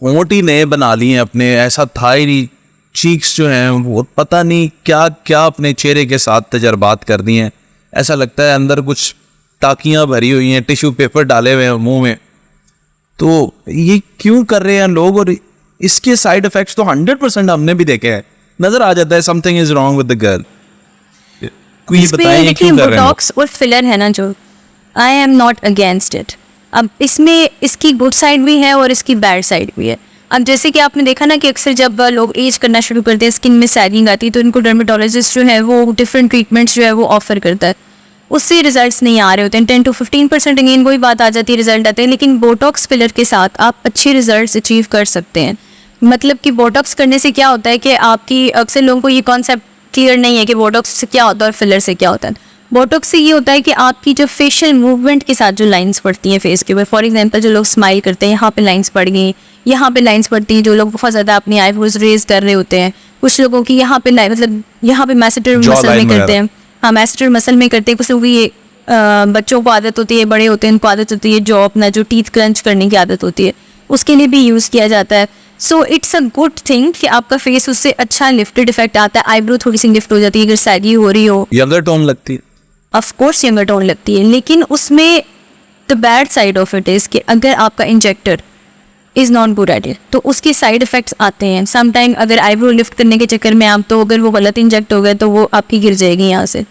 होंठ ही नए बना लिए हैं अपने। ऐसा था ही नहीं, चीक्स जो हैं वो पता नहीं क्या क्या अपने चेहरे के साथ तजर्बात कर दिए हैं। ऐसा लगता है अंदर कुछ टाकियाँ भरी हुई हैं, टिश्यू पेपर डाले हुए हैं मुंह में। तो ये क्यों कर रहे हैं लोग? और इसके साइड इफेक्ट्स तो 100% हमने भी देखे हैं, नजर आ जाता है something is wrong with the girl. ये बताइए क्यों कर रहे हैं? बोटॉक्स और फिलर है ना, जो आई एम नॉट अगेंस्ट इट। अब इसमें इसकी गुड साइड भी है और इसकी बैड साइड भी है। अब जैसे कि आपने देखा ना कि अक्सर जब लोग एज करना शुरू करते हैं, स्किन में सैगिंग आती है, तो इनको डर्मेटोलॉजिस्ट जो है वो डिफरेंट ट्रीटमेंट्स जो है वो ऑफर करता है, उससे रिजल्ट्स नहीं आ रहे होते हैं। 10 to 15% अगेन वही बात आ जाती है, रिजल्ट आते हैं। लेकिन बोटॉक्स फिलर के साथ आप अच्छे रिजल्ट्स अचीव कर सकते हैं। मतलब कि बोटॉक्स करने से क्या होता है कि आपकी, अक्सर लोगों को ये कॉन्सेप्ट क्लियर नहीं है कि बोटॉक्स से क्या होता है और फिलर से क्या होता है। बोटॉक्स से ये होता है कि आपकी जो फेशियल मूवमेंट के साथ जो लाइंस पड़ती हैं फेस के ऊपर, फॉर एग्जांपल जो लोग स्माइल करते हैं यहाँ पे लाइंस पड़ गई, यहाँ पे लाइंस पड़ती हैं, जो लोग बहुत ज़्यादा अपनी आईब्रोज रेज कर रहे होते हैं, कुछ लोगों की यहाँ पे मतलब यहाँ पे मैसेटर मसल में करते हैं, हाँ मैसेटर मसल में करते हैं, कुछ लोग ये बच्चों को आदत होती है, बड़े होते हैं उनको आदत होती है जॉ अपना जो टीथ क्रंच करने की आदत होती है, उसके लिए भी यूज़ किया जाता है। So it's a good thing कि आपका फेस उससे अच्छा लिफ्टेड इफेक्ट आता है, आईब्रो थोड़ी सी लिफ्ट हो जाती है अगर सैगी हो रही हो, यंगर टोन लगती है, ऑफ कोर्स यंगर टोन लगती है। लेकिन उसमें the bad side of it is कि अगर आपका injector is not good at it तो उसके साइड इफेक्ट्स आते हैं। समटाइम अगर आईब्रो लिफ्ट करने के चक्कर में आप, तो अगर वो गलत इंजेक्ट हो गए तो वो आपकी गिर जाएगी, यहाँ से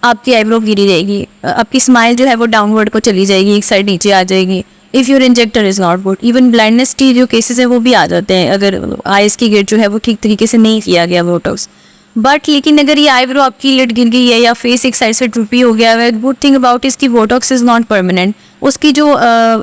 आपकी आईब्रो गिरी रहेगी, आपकी स्माइल जो है वो डाउनवर्ड को चली जाएगी, एक साइड नीचे आ जाएगी if your injector is not good. Even blindness की जो केसेस है वो भी आ जाते हैं अगर आइज़ की गिर जो है वो ठीक तरीके से नहीं किया गया बोटॉक्स। बट लेकिन अगर ये आईब्रो आपकी लिड गिर गई है या फेस एक साइड से ड्रूपी हो गया है, गुड थिंग अबाउट इज की बोटॉक्स इज़ नॉट परमानेंट। उसकी जो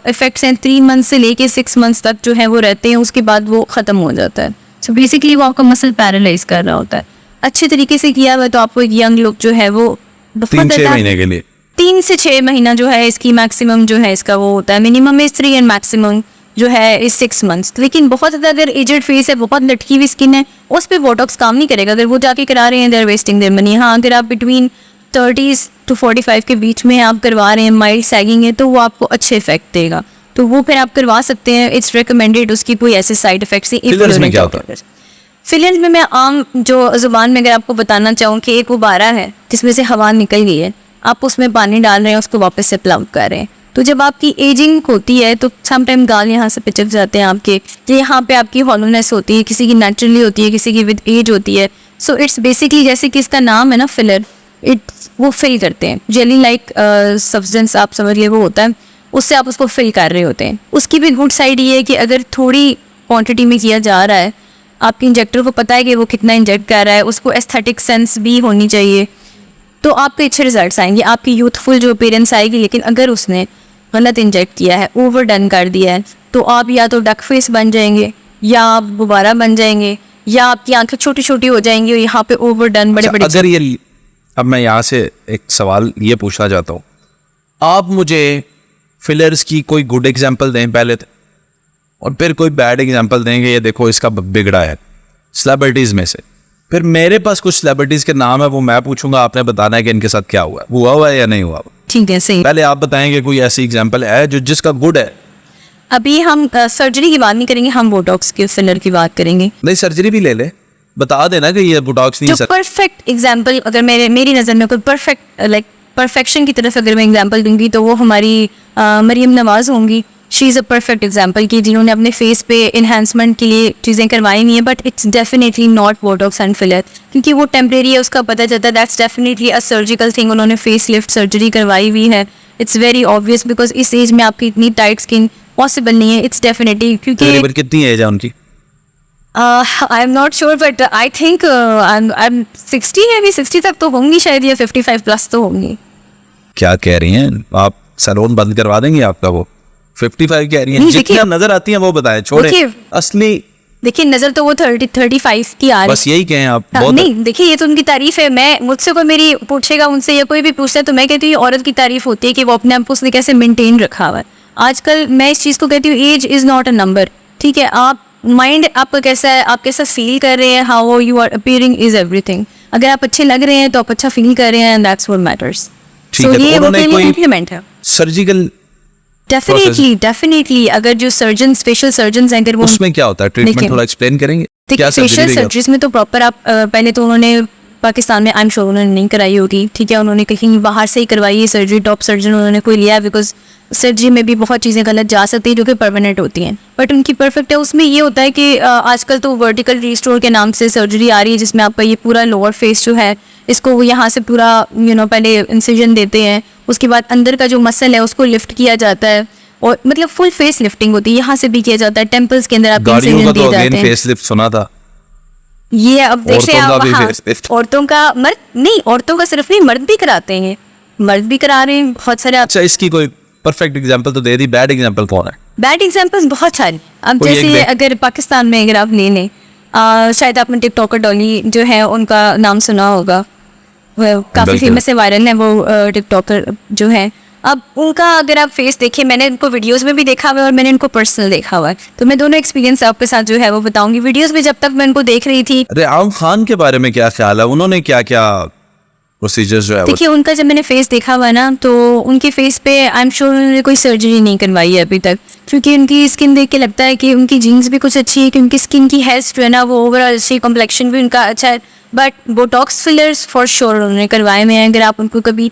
इफेक्ट्स हैं 3 मंथ से लेके 6 मंथ्स तक जो है वो रहते हैं, उसके बाद वो ख़त्म हो जाता है। सो बेसिकली वो आपका मसल पैरालाइज कर रहा होता है। अच्छे तरीके से किया हुआ तो आपको एक यंग लुक जो है वो 3-6 महीने के लिए 3 से 6 महीना जो है इसकी मैक्सिमम जो है इसका वो होता है। मिनिमम इज 3 एंड मैक्सिमम जो है इज 6 मंथ्स। लेकिन बहुत ज़्यादा अगर एजड फेस है, बहुत लटकी हुई स्किन है, उस पर बोटॉक्स काम नहीं करेगा। अगर वो जाके करा रहे हैं देयर वेस्टिंग देयर मनी। हाँ, अगर आप बिटवीन 30s to 45 के बीच में आप करवा रहे हैं, माइल्ड सैगिंग है, तो वो आपको अच्छे इफेक्ट देगा, तो वो फिर आप करवा सकते हैं। इट्स रिकमेंडेड, उसकी कोई ऐसे साइड इफेक्ट्स नहीं। फिलर्स में क्या होता है? फिलर्स में मैं आम जो ज़ुबान में अगर आपको बताना चाहूँ कि एक गुब्बारा है जिसमें से हवा निकल गई है, आप उसमें पानी डाल रहे हैं, उसको वापस से प्लग कर रहे हैं, तो जब आपकी एजिंग होती है तो समटाइम गाल यहाँ से पिचक जाते हैं आपके, जो यहाँ पे आपकी हॉलोनेस होती है, किसी की नेचुरली होती है, किसी की विद एज होती है। सो इट्स बेसिकली जैसे कि इसका नाम है ना फिलर, इट्स वो फिल करते हैं, जेली लाइक सब्सटेंस आप समझिए वो होता है, उससे आप उसको फिल कर रहे होते हैं। उसकी भी गुड साइड ये है कि अगर थोड़ी क्वान्टिटी में किया जा रहा है, आपके इंजेक्टर को पता है कि वो कितना इंजेक्ट कर रहा है, उसको एस्थेटिक सेंस भी होनी चाहिए, तो आपके अच्छे रिजल्ट्स आएंगे, आपकी यूथफुल जो अपीयरेंस आएगी। लेकिन अगर उसने गलत इंजेक्ट किया है, ओवर डन कर दिया है, तो आप या तो डक फेस बन जाएंगे, या आप गुब्बारा बन जाएंगे, या आपकी आंखें छोटी छोटी हो जाएंगी और यहाँ पे ओवर डन बड़े बड़े। अगर ये, अब मैं यहाँ से एक सवाल ये पूछना चाहता हूँ, आप मुझे फिलर्स की कोई गुड एग्जांपल दें पहले तो, और फिर कोई बैड एग्जांपल देंगे, ये देखो इसका बिगड़ा है सेलिब्रिटीज में से। फिर मेरे पास कुछ सेलिब्रिटीज के नाम है, वो मैं पूछूंगा, आपने बताना है कि इनके साथ क्या हुआ है या नहीं हुआ। ठीक है, सही। पहले आप बताएंगे कोई ऐसी एग्जांपल है जो जिसका गुड है। अभी हम सर्जरी की बात नहीं करेंगे, हम बोटॉक्स के फिलर की बात करेंगे। नहीं, सर्जरी भी ले ले, बता देना कि ये बोटॉक्स नहीं। जो परफेक्ट एग्जांपल अगर मेरी नज़र में कोई परफेक्ट लाइक परफेक्शन की तरफ अगर मैं एग्जांपल दूंगी तो वो हमारी मरियम नवाज होंगी। She is a perfect example कि जिन्होंने अपने फेस पे इन्हांसमेंट के लिए चीज़ें करवाई हुई हैं, but it's definitely not Botox and filler, क्योंकि वो टेम्परेरी है, उसका पता चलता है। That's definitely a surgical thing, उन्होंने फेस लिफ्ट सर्जरी करवाई हुई है। इट्स वेरी ऑब्वियस बिकॉज इस एज में आपकी इतनी टाइट स्किन पॉसिबल नहीं है। इट्स डेफिनेटली क्योंकि कितनी एज है उनकी? आई am not sure but I think I am 60 है, अभी 60 तक तो होंगी शायद, या 55 प्लस तो होंगी। क्या कह रही हैं आप? सैलून बंद करवा देंगे आपका? वो 55 कह रही हैं। जितना नजर आती है वो बताएं, छोड़े असली। देखिए नजर तो वो 35 की आ रही है, बस यही कहें आप। बहुत नहीं, देखिए ये तो उनकी तारीफ है। मैं मुझसे कोई मेरी पूछेगा उनसे या कोई भी पूछता है तो मैं कहती हूँ औरत की तारीफ होती है कि वो अपने आप को उसने कैसे मेंटेन रखा हुआ है। आजकल मैं इस चीज़ को कहती हूँ, age is not a number. ठीक है, आप माइंड आपका कैसा है, आप कैसा फील कर रहे हैं, how you are appearing is everything. अगर आप अच्छे लग रहे हैं तो आप अच्छा फील कर रहे हैं, एंड दैट्स व्हाट मैटर्स। सो ये उनके लिए कॉम्प्लीमेंट है। सर्जिकल डेफिनेटली अगर जो सर्जन स्पेशल सर्जन हैं, अगर वो उसमें क्या होता है, ट्रीटमेंट थोड़ा एक्सप्लेन करेंगे? क्या फेशियल सर्जरीज में तो प्रॉपर आप पहले तो उन्होंने पाकिस्तान में आई एम श्योर उन्होंने नहीं कराई होगी, ठीक है, उन्होंने कहीं बाहर से ही करवाई है सर्जरी, टॉप सर्जन उन्होंने कोई लिया, बिकॉज सर्जरी में भी बहुत चीज़ें गलत जा सकती हैं जो कि परमानेंट होती हैं, बट उनकी परफेक्ट है। उसमें ये होता है कि आजकल तो वर्टिकल रिस्टोर के नाम से सर्जरी आ रही है, जिसमें आपका ये पूरा लोअर फेस जो है इसको वो यहाँ से पूरा पहले इंसिजन देते हैं, उसके बाद अंदर का जो मसल है उसको लिफ्ट किया जाता है, और मतलब फुल फेस लिफ्टिंग होती है, यहाँ से भी किया जाता है, टेम्पल्स के अंदर आपको गाड़ियों का इंसिजन तो दिए अगेन जाते हैं। फेसलिफ्ट सुना था। ये अब देखिए औरतों का आप, भी हाँ, facelift। औरतों का, मर्द नहीं, औरतों का सिर्फ नहीं, मर्द भी कराते हैं, मर्द भी करा रहे हैं बहुत सारे। अच्छा, इसकी कोई परफेक्ट एग्जांपल तो दे दी, बैड एग्जांपल कौन है? बैड एग्जाम्पल्स बहुत सारे। अब कोई एक जैसे दे। अगर पाकिस्तान में अगर आप ले लें, शायद आपने टिकटॉकर डॉली जो है उनका नाम सुना होगा, वो काफ़ी बिल्कुल। फेमस है, वायरल है वो टिकटॉकर जो है। अब उनका अगर आप फेस देखें, मैंने उनको वीडियोस में भी देखा हुआ है और मैंने इनको पर्सनल देखा हुआ है, तो मैं दोनों एक्सपीरियंस आपके साथ जो है वो बताऊंगी। वीडियोस में जब तक मैं उनको देख रही थी, अरे आम खान के बारे में क्या ख्याल है? उन्होंने क्या क्या प्रोसीजर्स जो है वो देखिए उनका जब मैंने फेस देखा हुआ ना, तो उनके फेस पे आई एम श्योर उन्होंने कोई सर्जरी नहीं करवाई है अभी तक, क्योंकि उनकी स्किन देख के लगता है कि उनकी जीन्स भी कुछ अच्छी है, कि उनकी स्किन की हेल्थ जो है ना वो ओवरऑल अच्छी, कॉम्प्लेक्शन भी उनका अच्छा है। But Botox fillers for sure उन्होंने करवाए हुए हैं। अगर आप उनको कभी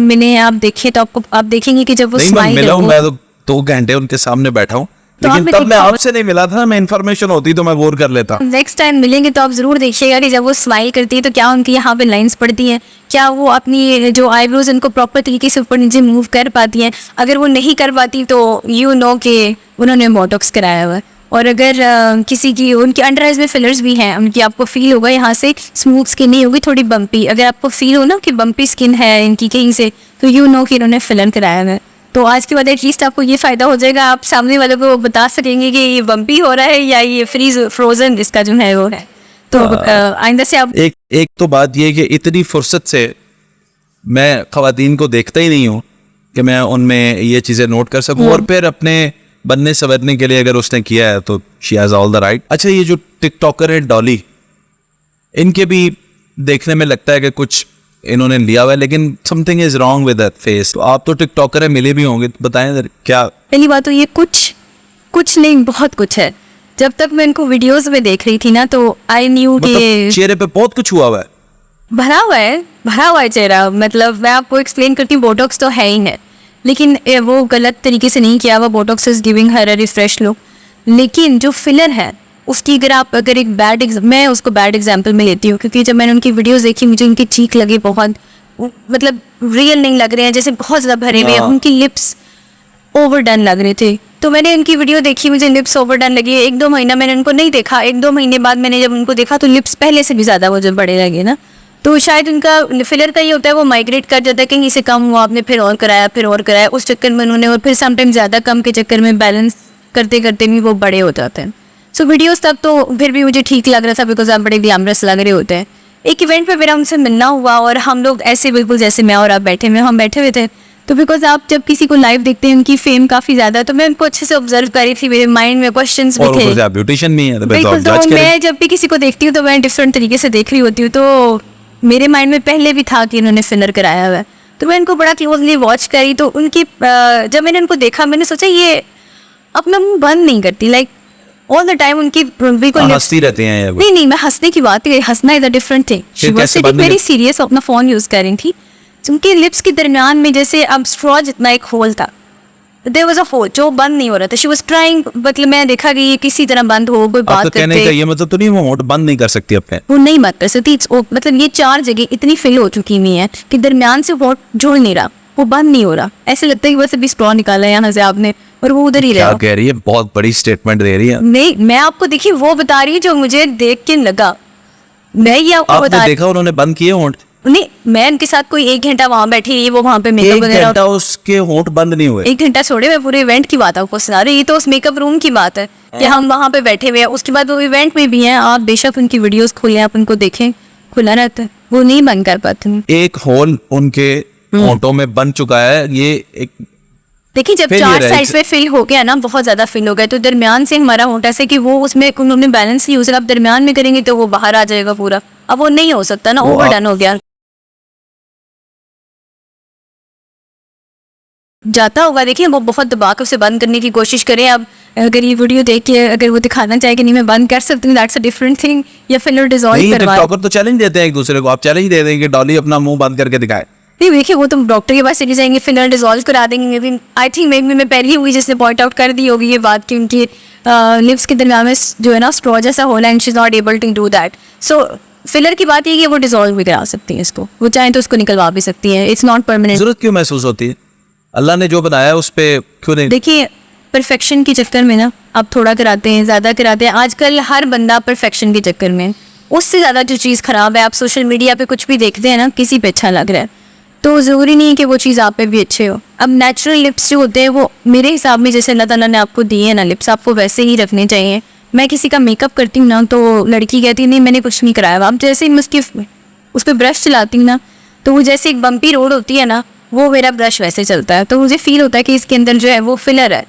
मिले, आप देखें तो आपको, आप देखेंगे कि जब वो नहीं, मैं स्माइल मिला हूं, मैं तो 2 घंटे उनके सामने बैठा हूँ, तो लेकिन आपने तब मैं देखा होगा। आपसे नहीं मिला था। मैं इन्फॉर्मेशन होती तो मैं गौर कर लेता। नेक्स्ट टाइम मिलेंगे तो आप जरूर देखिएगा कि जब वो स्माइल करती है तो क्या उनकी यहाँ पे लाइंस पड़ती हैं, क्या वो अपनी जो आईब्रोज उनको प्रॉपर तरीके से ऊपर नीचे मूव कर पाती हैं। अगर वो नहीं कर पाती तो यू नो कि उन्होंने बोटॉक्स कराया हुआ है। और अगर किसी की, उनकी अंडर आइज में फिलर्स भी हैं, उनकी आपको फील होगा यहाँ से स्मूथ स्किन नहीं होगी, थोड़ी बम्पी। अगर आपको फील हो ना कि बम्पी स्किन है इनकी कहीं से, तो यू नो कि इन्होंने फिलर कराया हुआ है। तो आज के बाद एटलीस्ट आपको ये फ़ायदा हो जाएगा, आप सामने वालों को बता सकेंगे कि ये बम्पी हो रहा है या ये फ्रोजन इसका जो है वो है। तो आइंदा से आप एक तो बात ये कि इतनी फुर्सत से मैं ख़वातीन को देखता ही नहीं हूँ कि मैं उनमें ये चीज़ें नोट कर सकूँ, और फिर अपने बनने संवरने के लिए अगर उसने किया है तो she has all the right. अच्छा, ये जो टिकटॉकर है डॉली, इनके भी देखने में लगता है कि कुछ इन्होंने लिया हुआ है, लेकिन something is wrong with that face. तो आप तो टिकटॉकर है, मिले भी होंगे, तो बताएं जरा क्या। पहली बात तो ये कुछ नहीं, बहुत कुछ है। जब तक मैं इनको वीडियोस में देख रही थी ना, तो आई न्यू मतलब कि चेहरे पे बहुत कुछ हुआ हुआ है। भरा हुआ है चेहरा। मतलब मैं आपको एक्सप्लेन करती हूँ, बोटॉक्स तो है ही है, लेकिन वो गलत तरीके से नहीं किया हुआ। Botox is giving her a refresh look, लेकिन जो फिलर है उसकी अगर एक मैं उसको बैड एग्जाम्पल में लेती हूँ, क्योंकि जब मैंने उनकी वीडियोस देखी, मुझे उनकी चीक लगी बहुत, मतलब रियल नहीं लग रहे हैं, जैसे बहुत ज़्यादा भरे हुए हैं। उनकी लिप्स ओवरडन लग रहे थे, तो मैंने उनकी वीडियो देखी, मुझे लिप्स ओवरडन लगी। 1-2 महीना मैंने उनको नहीं देखा, 1-2 महीने बाद मैंने जब उनको देखा तो लिप्स पहले से भी ज़्यादा वो जब बड़े लगे ना, तो शायद उनका फिलर का ये होता है, वो माइग्रेट कर जाता है, कहीं से कम हुआ, आपने फिर और कराया, उस चक्कर में उन्होंने, और फिर समटाइम ज़्यादा कम के चक्कर में बैलेंस करते करते भी वो बड़े हो जाते हैं। सो वीडियोस तब तो फिर भी मुझे ठीक लग रहा था, बिकॉज आप बड़े ग्लैमरस लग रहे होते हैं। एक इवेंट पे मेरा उनसे मिलना हुआ, और हम लोग ऐसे बिल्कुल जैसे मैं और आप हम बैठे हुए थे, तो बिकॉज आप जब किसी को लाइव देखते हैं, उनकी फेम काफ़ी ज़्यादा, तो मैं उनको अच्छे से ऑब्जर्व कर रही थी, मेरे माइंड में क्वेश्चंस भी थे। ब्यूटिशियन भी है, तो बिल्कुल, जज तो करें। मैं जब भी किसी को देखती हूँ तो मैं डिफरेंट तरीके से देख रही होती हूँ, तो मेरे माइंड में पहले भी था कि इन्होंने फिलर कराया हुआ है, तो मैं इनको बड़ा क्लोजली वॉच करी। तो उनकी जब मैंने उनको देखा, मैंने सोचा ये अपना मुंह बंद नहीं करती, लाइक ऑल द टाइम उनकी बिल्कुल हंसती रहती हैं ये वो। नहीं, मैं हंसने की बात करी, हंसना is a different thing. She was कैसे सिटिंग बंद वेरी नहीं- सीरियस, अपना फोन यूज कर रही थी। उनके लिप्स के दरमियान में जैसे अब स्ट्रॉ जितना एक होल था, देयर वाज अ होल जो बंद नहीं हो रहा था। शी वाज ट्राइंग, मतलब मैं देखा कि ये किसी तरह बंद हो, कोई आप बात तो कहने का करते, ये मतलब तो नहीं वो होंठ बंद नहीं कर सकती अपने? वो नहीं मत कर सकती। मतलब ये 4 जगह इतनी फिल हो चुकी हुई है कि दरमियान से होठ जुड़ नहीं रहा, वो बंद नहीं हो रहा। ऐसे लगता है कि बस अभी स्ट्रॉ निकाला है यहाँ से आपने, और वो उधर ही क्या रहा। कह रही है? बहुत बड़ी स्टेटमेंट दे रही है। नहीं, मैं आपको देखिए वो बता रही हूँ जो मुझे देख के लगा, मैं ये आपको बता आपने रही देखा उन्होंने बंद किए होंठ? नहीं, मैं उनके साथ कोई 1 घंटा वहां बैठी रही, वो वहां पे मेकअप 1 वगैरह। घंटा उसके होंठ बंद नहीं हुए? 1 घंटा छोड़े, मैं पूरे इवेंट की बात आपको सुना रही। ये तो उस मेकअप रूम की बात है कि हम वहां पे बैठे हुए हैं, उसके बाद वो इवेंट में भी हैं। आप बेशक उनकी वीडियोस खोलें, आप उनको देखें, खुला रहता है, वो नहीं बंद कर पाते। एक होल उनके होंठों में बन चुका है। ये एक देखिए जब Failure 4 है, साइड्स पे फिल हो गया ना, बहुत ज्यादा फिल हो गया, तो दरमियान से हमारा होंठा से कि वो उसमें उन्होंने बैलेंस नहीं हो सका। अब दरमियान में करेंगे तो वो बाहर आ जाएगा पूरा, अब वो नहीं हो सकता ना, वो ओवरडन हो गया। जाता होगा, देखिए वो बहुत दबा के उसे बंद करने की कोशिश करें। अब अगर ये वीडियो देख के अगर वो दिखाना चाहे कि नहीं मैं बंद कर सकती हूँ, दैट्स अ डिफरेंट थिंग, या फिलर डिसॉल्व नहीं, करवाए। टिकटॉकर तो चैलेंज देते हैं एक दूसरे को। आप चैलेंज दे देंगे कि डॉली अपना मुंह बंद करके दिखाए। नहीं देखिए, वो तो डॉक्टर के पास चले जाएंगे, फिलर डिसॉल्व करा देंगे। आई थिंक मे बी मैं पहली हुई जिसने पॉइंट आउट कर दी होगी ये बात कि उनकी लिप्स के दरमियान में जो है ना स्ट्रॉ जैसा होला, and she is not able to do that. So filler की बात ये है कि वो डिसॉल्व भी करा सकती हैं इसको, वो चाहें तो उसको निकलवा भी सकती हैं, इट्स नॉट परमानेंट। जरूरत क्यों महसूस होती है? अल्लाह ने जो बनाया उस पे क्यों नहीं? देखिए परफेक्शन के चक्कर में ना आप थोड़ा कराते हैं, ज़्यादा कराते हैं। आजकल हर बंदा परफेक्शन के चक्कर में, उससे ज़्यादा जो चीज़ ख़राब है, आप सोशल मीडिया पे कुछ भी देखते हैं ना, किसी पे अच्छा लग रहा है तो ज़रूरी नहीं है कि वो चीज़ आप पे भी अच्छे हो। अब नेचुरल लिप्स जो होते हैं वो मेरे हिसाब में जैसे अल्लाह ताला ने आपको दिए हैं ना लिप्स, आपको वैसे ही रखने चाहिए। मैं किसी का मेकअप करती हूँ ना तो लड़की कहती है नहीं मैंने कुछ नहीं कराया। अब जैसे ही मैं उस पर ब्रश चलाती हूँ ना तो वो जैसे एक बम्पी रोड होती है ना, वो मेरा ब्रश वैसे चलता है, तो मुझे फील होता है कि इसके अंदर जो है वो फिलर है।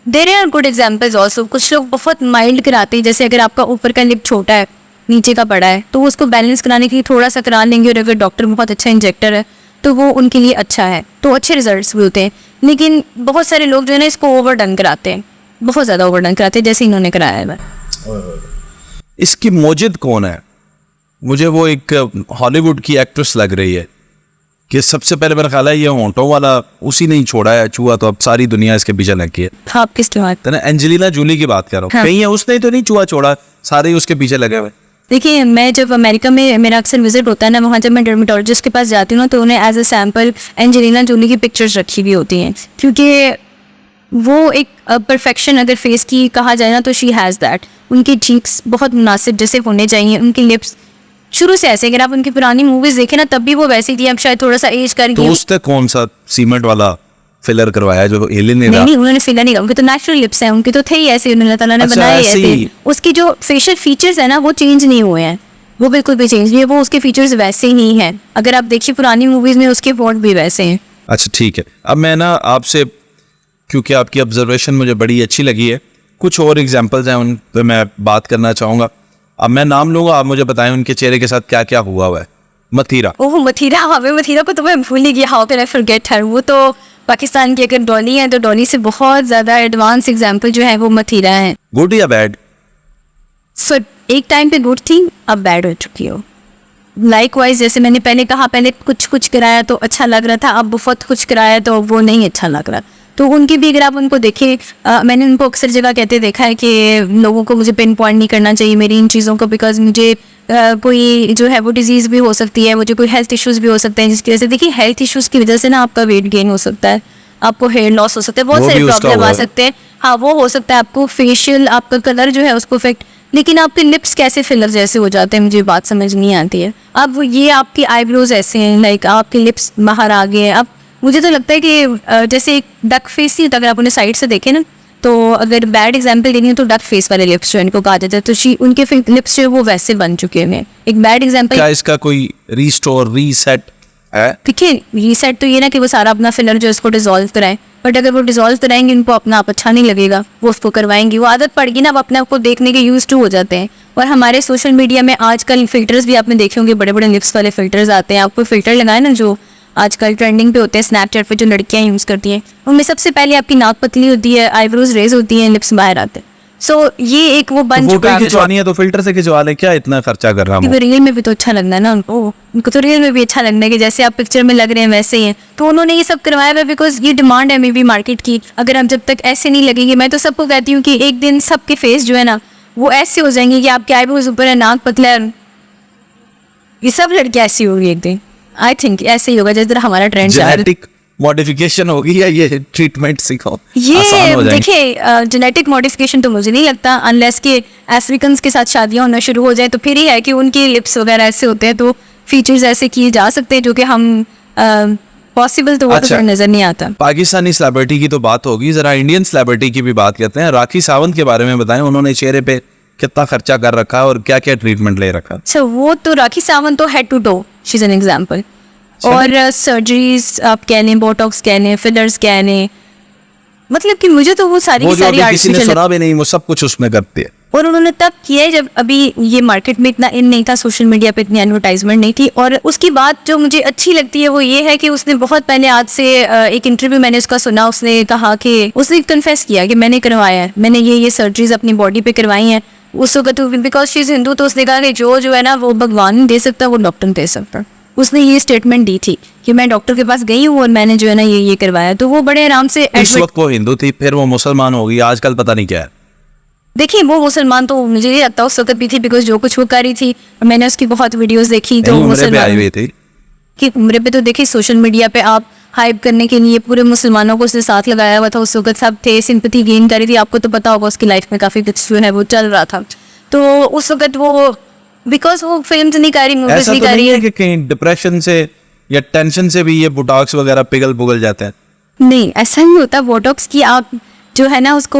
There are good examples also. कुछ लोग बहुत माइल्ड कराते हैं, जैसे अगर आपका ऊपर का लिप छोटा है नीचे का बड़ा है तो उसको बैलेंस कराने के लिए थोड़ा सा करा लेंगे, और अगर डॉक्टर बहुत अच्छा इंजेक्टर है तो वो उनके लिए अच्छा है, तो अच्छे रिजल्ट्स भी होते हैं। लेकिन बहुत सारे लोग जो है ना इसको ओवर डन कराते हैं, बहुत ज़्यादा ओवर डन कराते हैं, जैसे इन्होंने कराया है। इसकी मोजिद कौन है? मुझे वो एक हॉलीवुड की एक्ट्रेस लग रही है कि सबसे पहले मेरा ख्याल है ये होंठों वाला उसी ने ही छोड़ा है चूहा, तो अब सारी दुनिया इसके पीछे लगी है। आप किसकी बात? एंजेलिना जूली की बात कर रहा हूँ। कहीं है उसने तो नहीं चूहा छोड़ा, सारे ही उसके पीछे लगे हुए। देखिए मैं जब अमेरिका में मेरा अक्सर विजिट होता है ना, वहाँ जब मैं डर्मेटोलॉजिस्ट के पास जाती हूँ ना तो उन्हें as a sample Angelina Jolie की पिक्चर्स रखी हुई होती हैं, क्योंकि वो एक परफेक्शन अगर फेस की कहा जाए ना तो शी हैज़ दैट। उनकी चीक्स बहुत मुनासिब जैसे होने चाहिए, उनकी लिप्स शुरू से ऐसे, अगर आप उनकी पुरानी मूवीज देखें ना तब भी वो वैसी थी, अब शायद थोड़ा सा एज कर गई। तो उसने कौन सा सीमेंट वाला फिलर करवाया जो एलियन ने? नहीं उन्होंने फिलर नहीं, उनके तो नेचुरल लिप्स हैं, उनके तो थे ही ऐसे, अल्लाह ताला ने बनाए ऐसे ही। उसकी जो फेशियल फीचर्स है ना वो चेंज नहीं हुए हैं, वो बिल्कुल भी चेंज नहीं है, वो उसके फीचर्स वैसे ही हैं। अगर आप देखिए पुरानी मूवीज में उसके फोर्ट भी वैसे हैं। अच्छा ठीक है, अब मैं ना आपसे, क्योंकि आपकी ऑब्जर्वेशन मुझे बड़ी अच्छी लगी है, कुछ और एग्जांपल्स हैं उन पे मैं बात करना चाहूँगा। अब मैं नाम लूँगा, आप मुझे बताएं उनके चेहरे के साथ क्या क्या हुआ हुआ है। मथीरा। ओह मथीरा, हमें मथीरा को तो मैं भूल ही गया, हाउ कैन आई फॉरगेट हर। वो तो पाकिस्तान की अगर डॉली है तो डॉली से बहुत ज़्यादा एडवांस एग्जाम्पल जो है वो मथीरा है। गुड या बैड? सो एक टाइम पे गुड थी, अब बैड हो चुकी हो। लाइकवाइज जैसे मैंने पहले कहा, पहले कुछ कुछ कराया तो अच्छा लग रहा था, अब बहुत कुछ कराया तो वो नहीं अच्छा लग रहा। तो उनकी भी अगर आप उनको देखें, मैंने उनको अक्सर जगह कहते देखा है कि लोगों को मुझे पिन पॉइंट नहीं करना चाहिए मेरी इन चीज़ों को, बिकॉज मुझे कोई जो है वो डिजीज़ भी हो सकती है, मुझे कोई हेल्थ इश्यूज़ भी हो सकते हैं, जिसकी वजह से देखिए हेल्थ इश्यूज़ की वजह से ना आपका वेट गेन हो सकता है, आपको हेयर लॉस हो सकता है, बहुत सारे प्रॉब्लम आ सकते हैं। हाँ वो हो सकता है, आपको फेशियल आपका कलर जो है उसको इफेक्ट, लेकिन आपके लिप्स कैसे फिलर जैसे हो जाते हैं मुझे बात समझ नहीं आती है। अब ये आपकी आईब्रोज ऐसे हैं, लाइक आपके लिप्स बाहर आ गए हैं। अब मुझे तो लगता है कि जैसे एक डक फेस ही, अगर आप उन्हें साइड से देखें ना, तो अगर बैड एग्जांपल देनी है तो डक फेस वाले लिप्स जो इनको कहा जाता है, तो उनके लिप्स जो वो वैसे बन चुके हैं। एक बैड एग्जांपल। क्या इसका कोई रीस्टोर रीसेट है? देखिए रीसेट तो ये ना कि वो सारा अपना फिलर जो इसको डिजोल्व कराएं, बट अगर वो डिजोल्व कराएंगे उनको अपना आप अच्छा नहीं लगेगा, वो उसको करवाएंगी, वो आदत पड़ेगी ना, अब अपने आप को देखने के यूज टू हो जाते हैं। और हमारे सोशल मीडिया में आजकल फिल्टर्स भी आपने देखे होंगे, बड़े बड़े लिप्स वाले फिल्टर्स आते हैं। आपको फिल्टर लगाए ना जो आजकल ट्रेंडिंग पे होते हैं स्नैपचैट पे, जो लड़कियां यूज़ करती हैं, उनमें सबसे पहले आपकी नाक पतली होती है, आईब्रोज रेज होती हैं, लिप्स बाहर आते हैं। सो ये एक वो बन चुका है। खिंचवानी है तो फिल्टर से खिंचवा ले, क्या इतना खर्चा कर रहा हूँ? रियल में भी तो अच्छा लगना है ना उनको तो रियल में भी अच्छा लगना है कि जैसे आप पिक्चर में लग रहे हैं वैसे ही हैं। तो उन्होंने ये सब करवाया है बिकॉज ये डिमांड है मे बी मार्केट की। अगर हम जब तक ऐसे नहीं लगेंगे, मैं तो सबको कहती हूँ कि एक दिन सबके फेस जो है ना वो ऐसे हो जाएंगे कि आपके आईब्रोज ऊपर है, नाक पतला है, ये सब लड़कियाँ ऐसी होगी एक दिन। आई थिंक ऐसे ही होगा जिस तरह हमारा ट्रेंड चल रहा है। जेनेटिक मॉडिफिकेशन होगी या ये ट्रीटमेंट सीखो? ये देखिए जेनेटिक मॉडिफिकेशन तो मुझे नहीं लगता, अनलेस के अफ्रीकन्स के साथ शादियां होना शुरू हो जाए तो फिर ही है कि उनके लिप्स वगैरह ऐसे होते हैं, तो फीचर्स ऐसे किए जा सकते हैं जो कि हम पॉसिबल तो वो तो नजर नहीं आता। पाकिस्तानी सेलिब्रिटी की तो बात होगी, जरा इंडियन सेलिब्रिटी की भी बात करते हैं। राखी सावंत के बारे में बताएं, उन्होंने चेहरे पे कितना खर्चा कर रखा है और क्या क्या ट्रीटमेंट ले रखा? अच्छा वो तो राखी सावंत तो head to toe she is an example. और सर्जरीज आप कह लें, बोटॉक्स कह लें, फिलर्स कह लें, मतलब कि मुझे तो वो सारी की सारी किसी ने सुना भी नहीं, वो सब कुछ उसमें करती है। और उन्होंने तब किया है जब अभी ये मार्केट में इतना इन नहीं था, सोशल मीडिया पे इतनी एडवर्टाइजमेंट नहीं थी। और उसकी बात जो मुझे अच्छी लगती है वो ये है कि उसने बहुत पहले, आज से एक इंटरव्यू मैंने उसका सुना, उसने कहा कि उसने कन्फेस किया कि मैंने करवाया है, मैंने ये सर्जरीज अपनी बॉडी पे करवाई हैं। उस वक्त बिकॉज शी इज हिंदू, तो उसने कहा कि जो है ना वो भगवान नहीं दे सकता, वो डॉक्टर दे सकता। उसने ये स्टेटमेंट दी थी कि मैं डॉक्टर के पास गई हूँ और मैंने जो है ना ये करवाया। तो वो बड़े आराम से, इस वक्त वो हिंदू थी, फिर वो मुसलमान हो गई, आजकल पता नहीं क्या है। देखिए वो मुसलमान तो मुझे नहीं लगता उस वक्त भी थी, बिकॉज जो कुछ वो करी थी, मैंने उसकी बहुत वीडियोस देखी, तो मुसलमान आई हुई थी कि उम्र पे तो देखिए सोशल मीडिया पे आप हाइप करने के लिए पूरे मुसलमानों को उसने साथ लगाया हुआ था। उस वक्त सब थे, सिंपैथी गेन करी थी। आपको तो पता होगा उसकी लाइफ में काफ़ी कुछ जो है वो चल रहा था। तो उस वक्त वो बिकॉज वो फिल्म नहीं कर रही, मूवीज ऐसा नहीं तो कर रही नहीं है है। कि कहीं डिप्रेशन से या टेंशन से भी ये बोटॉक्स वगैरह पिघल पुगल जाते हैं? नहीं, ऐसा नहीं होता। बोटॉक्स की आप जो है ना उसको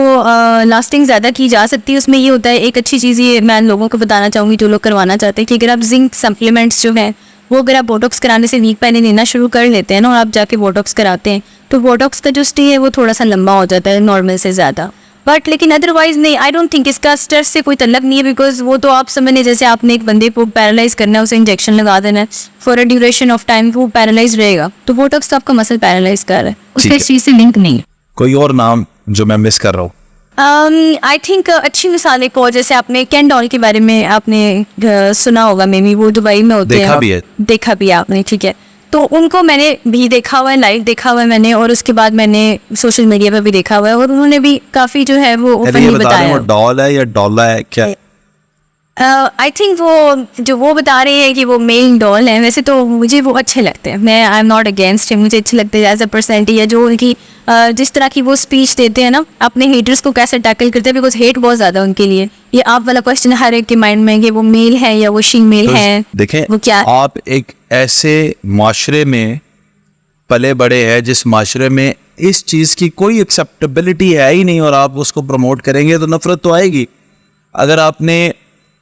लास्टिंग ज़्यादा की जा सकती है। उसमें ये होता है, एक अच्छी चीज़ ये मैं लोगों को बताना चाहूँगी जो लोग करवाना चाहते हैं, कि अगर आप जिंक सप्लीमेंट्स जो हैं वो अगर आप बोटॉक्स कराने से वीक पहले लेना शुरू कर लेते हैं ना और आप जाके बोटॉक्स कराते हैं, तो बोटॉक्स का जो स्टे है वो थोड़ा सा लंबा हो जाता है नॉर्मल से ज़्यादा। बट लेकिन अदरवाइज नहीं, आई डोंट थिंक इसका स्ट्रेस से कोई तल्लक नहीं है। बिकॉज वो तो आप समझने, जैसे आपने एक बंदे को पैरालाइज करना है, उसे इंजेक्शन लगा देना है for a duration of time, वो पैरालाइज रहेगा। तो बोटॉक्स तो आपका मसल पैरालाइज कर रहा है, उसका इस चीज़ से लिंक नहीं है। कोई और नाम जो मैं मिस कर रहा हूँ? आई थिंक अच्छी मिसाल एक और, जैसे आपने कैन डॉल के बारे में आपने सुना होगा, मे बी वो दुबई में होते हैं। देखा भी है। देखा भी है आपने, ठीक है। तो उनको मैंने भी देखा हुआ है, लाइव देखा हुआ है मैंने, और उसके बाद मैंने सोशल मीडिया पर भी देखा हुआ है, और उन्होंने भी काफ़ी जो है वो ओपनली बताया। वो डॉल है या डॉला है क्या? आई थिंक वो जो वो बता रहे हैं कि वो मेल डॉल है। वैसे तो मुझे वो अच्छे लगते हैं, मैं आई एम नॉट अगेंस्ट हिम, मुझे अच्छे लगते हैं एज अ पर्सनैलिटी, या जो उनकी जिस तरह की वो स्पीच देते हैं ना, अपने हेटर्स को कैसे टैकल करते हैं, बिकॉज हेट बहुत ज़्यादा उनके लिए। ये आप वाला क्वेश्चन हर एक के माइंड में कि वो मेल है या वो शीमेल है। देखें, वो क्या आप एक ऐसे माशरे में पले बड़े हैं जिस माशरे में इस चीज़ की कोई एक्सेप्टेबिलिटी है ही नहीं, और आप उसको प्रमोट करेंगे तो नफरत तो आएगी। अगर आपने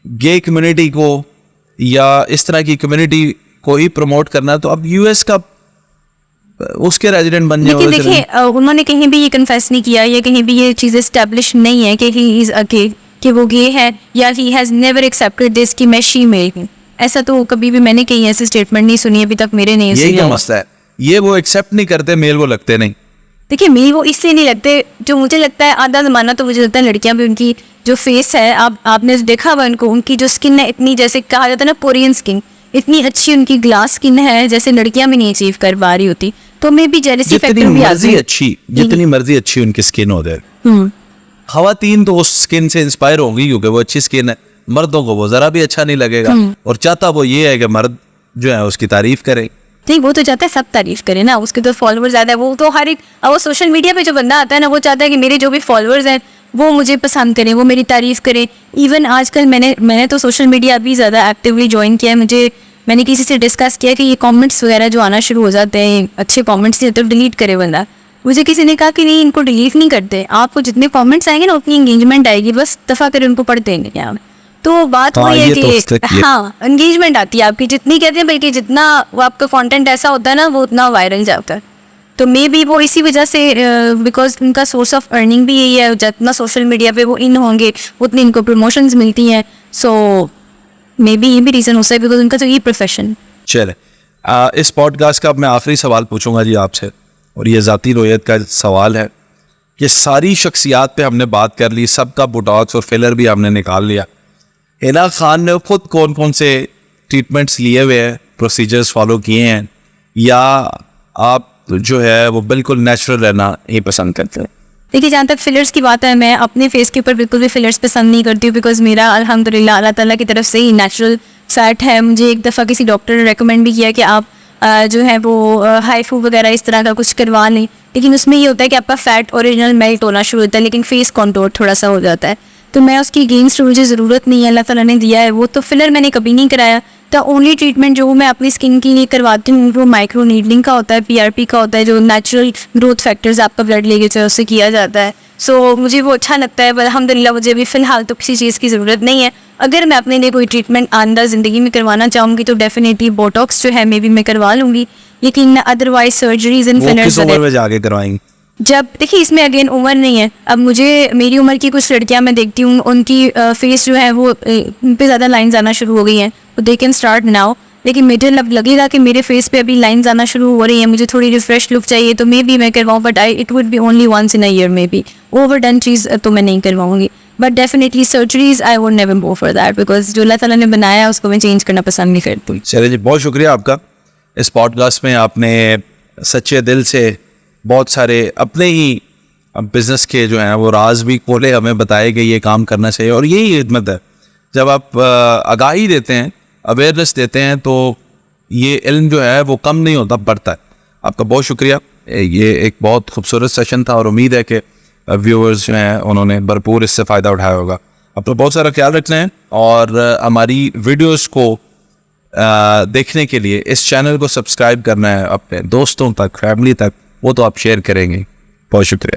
गे कम्युनिटी को या इस तरह की कम्युनिटी को ही प्रमोट करना, तो अब यूएस का उसके रेजिडेंट बन जाए। लेकिन देखिए उन्होंने कहीं भी ये कन्फेस नहीं किया, या कहीं भी ये चीज़ एस्टेब्लिश नहीं है कि ही इज़ अ गे, कि वो गे है, या he has never accepted this कि मैं शी मेल हूँ। ऐसा तो कभी भी मैंने कहीं ऐसी स्टेटमेंट नहीं सुनी अभी तक, मेरे नहीं यही सुनी। तो मसला है, ये वो एक्सेप्ट नहीं करते, मेल वो लगते नहीं। देखिए मेल वो इसलिए नहीं लगते, जो मुझे लगता है आधा ज़माना तो मुझे लगता है लड़कियां भी, उनकी जो फेस है, आपने देखा हुआ उनको, उनकी जो स्किन है इतनी, जैसे कहा जाता है ना कोरियन स्किन, इतनी अच्छी उनकी ग्लास स्किन है, जैसे लड़कियां भी नहीं अचीव कर पा रही होती। तो मे बी जेलसी फैक्टर भी आता है। जितनी मर्जी अच्छी उनकी स्किन हो जाए, खवातीन तो उस स्किन से इंस्पायर होंगी क्योंकि वो अच्छी स्किन है। मर्दों को वो जरा भी अच्छा नहीं लगेगा, और चाहता वो ये है कि मर्द जो है उसकी तारीफ करे। नहीं, वो तो चाहता है सब तारीफ करे ना, उसके तो फॉलोअर्स ज़्यादा है। वो तो हर एक, वो सोशल मीडिया पे जो बंदा आता है ना, वो चाहता है कि मेरे जो भी फॉलोअर्स हैं वो मुझे पसंद करें, वो मेरी तारीफ करें। इवन आजकल मैंने तो सोशल मीडिया अभी ज़्यादा एक्टिवली ज्वाइन किया है। मैंने किसी से डिस्कस किया कि ये कमेंट्स वगैरह जो आना शुरू हो जाते हैं, अच्छे कमेंट्स तो डिलीट करे बंदा। मुझे किसी ने कहा कि नहीं, इनको डिलीट नहीं करते, आपको जितने कमेंट्स आएंगे ना उतनी एंगेजमेंट आएगी, बस दफ़ा कर उनको पढ़ते हैं यहाँ। तो बात वही है कि हाँ, एंगेजमेंट आती है आपकी जितनी, कहते हैं बल्कि जितना वो आपका कंटेंट ऐसा होता है ना, वो उतना वायरल जाता है। तो मे बी वो इसी वजह से, बिकॉज उनका सोर्स ऑफ अर्निंग भी यही है, जितना सोशल मीडिया पे वो इन होंगे उतनी इनको प्रमोशंस मिलती हैं। सो मे बी ये भी रीज़न हो सकता है, बिकॉज उनका तो ये प्रोफेशन। चले, इस पॉडकास्ट का अब मैं आखिरी सवाल पूछूंगा जी आपसे, और ये ज़ाती रोयत का सवाल है। ये सारी शख्सियात पे हमने बात कर ली, सबका बोटॉक्स और फिलर भी हमने निकाल लिया। हिना खान ने खुद कौन कौन से ट्रीटमेंट्स लिए हुए हैं, प्रोसीजर्स फॉलो किए हैं, या आप जो है वो बिल्कुल नेचुरल रहना ही पसंद करते हैं? देखिए, जहाँ तक फिलर्स की बात है, मैं अपने फेस के ऊपर बिल्कुल भी फिलर्स पसंद नहीं करती हूँ, बिकॉज मेरा अल्हम्दुलिल्लाह अल्लाह ताला की तरफ से ही नेचुरल फैट है। मुझे एक दफ़ा किसी डॉक्टर ने रेकमेंड भी किया कि आप जो है वो हाइफू वगैरह इस तरह का कुछ करवा लें, लेकिन उसमें ये होता है कि आपका फ़ैट ओरिजिनल मेल्ट होना शुरू होता है, लेकिन फेस कॉन्टोर थोड़ा सा हो जाता है। तो मैं उसकी अगेंस्ट मुझे ज़रूरत नहीं है, अल्लाह ताला ने दिया है वो, तो फिलर मैंने कभी नहीं कराया। तो ओनली ट्रीटमेंट जो मैं अपनी स्किन के लिए करवाती हूँ वो माइक्रो नीडलिंग का होता है, PRP का होता है, जो नेचुरल ग्रोथ फैक्टर्स आपका ब्लड लेके उससे किया जाता है। सो मुझे वो अच्छा लगता है, पर अल्हम्दुलिल्लाह मुझे अभी फ़िलहाल तो किसी चीज़ की ज़रूरत नहीं है। अगर मैं अपने लिए कोई ट्रीटमेंट आइंदा ज़िंदगी में करवाना चाहूँगी तो डेफिनेटली बोटॉक्स जो है मे बी मैं करवा लूँगी, लेकिन अदरवाइज सर्जरीज एंड फिलर्स में जाके करवाएंगे। जब देखिए इसमें अगेन उम्र नहीं है। अब मुझे मेरी उम्र की कुछ लड़कियां मैं देखती हूँ, उनकी फेस जो है वो उन पे ज़्यादा लाइंस आना शुरू हो गई हैं, तो दे कैन स्टार्ट नाउ। लेकिन मुझे लगेगा कि मेरे फेस पे अभी लाइंस आना शुरू हो रही हैं, मुझे थोड़ी रिफ्रेश लुक चाहिए, तो मे बी मैं करवाऊँ, but it would be only once in a year maybe. Overdone चीज़ तो मैं नहीं करवाऊँगी, but definitely surgeries I would never go for that, because जो अल्लाह ताला ने बनाया उसको मैं चेंज करना पसंद नहीं करती। चलिए जी, बहुत शुक्रिया आपका। इस पॉडकास्ट में आपने सच्चे दिल से बहुत सारे अपने ही बिजनेस के जो हैं वो राज भी खोले, हमें बताए कि ये काम करना चाहिए, और यही हिदमत है। जब आप आगाही देते हैं, अवेयरनेस देते हैं, तो ये इल्म जो है वो कम नहीं होता, बढ़ता है। आपका बहुत शुक्रिया। ये एक बहुत खूबसूरत सेशन था और उम्मीद है कि व्यूअर्स जो हैं उन्होंने भरपूर इससे फ़ायदा उठाया होगा। अपना बहुत सारा ख्याल रखना है और हमारी वीडियोस को देखने के लिए इस चैनल को सब्सक्राइब करना है अपने दोस्तों तक, फैमिली तक, वो तो आप शेयर करेंगे। बहुत शुक्रिया।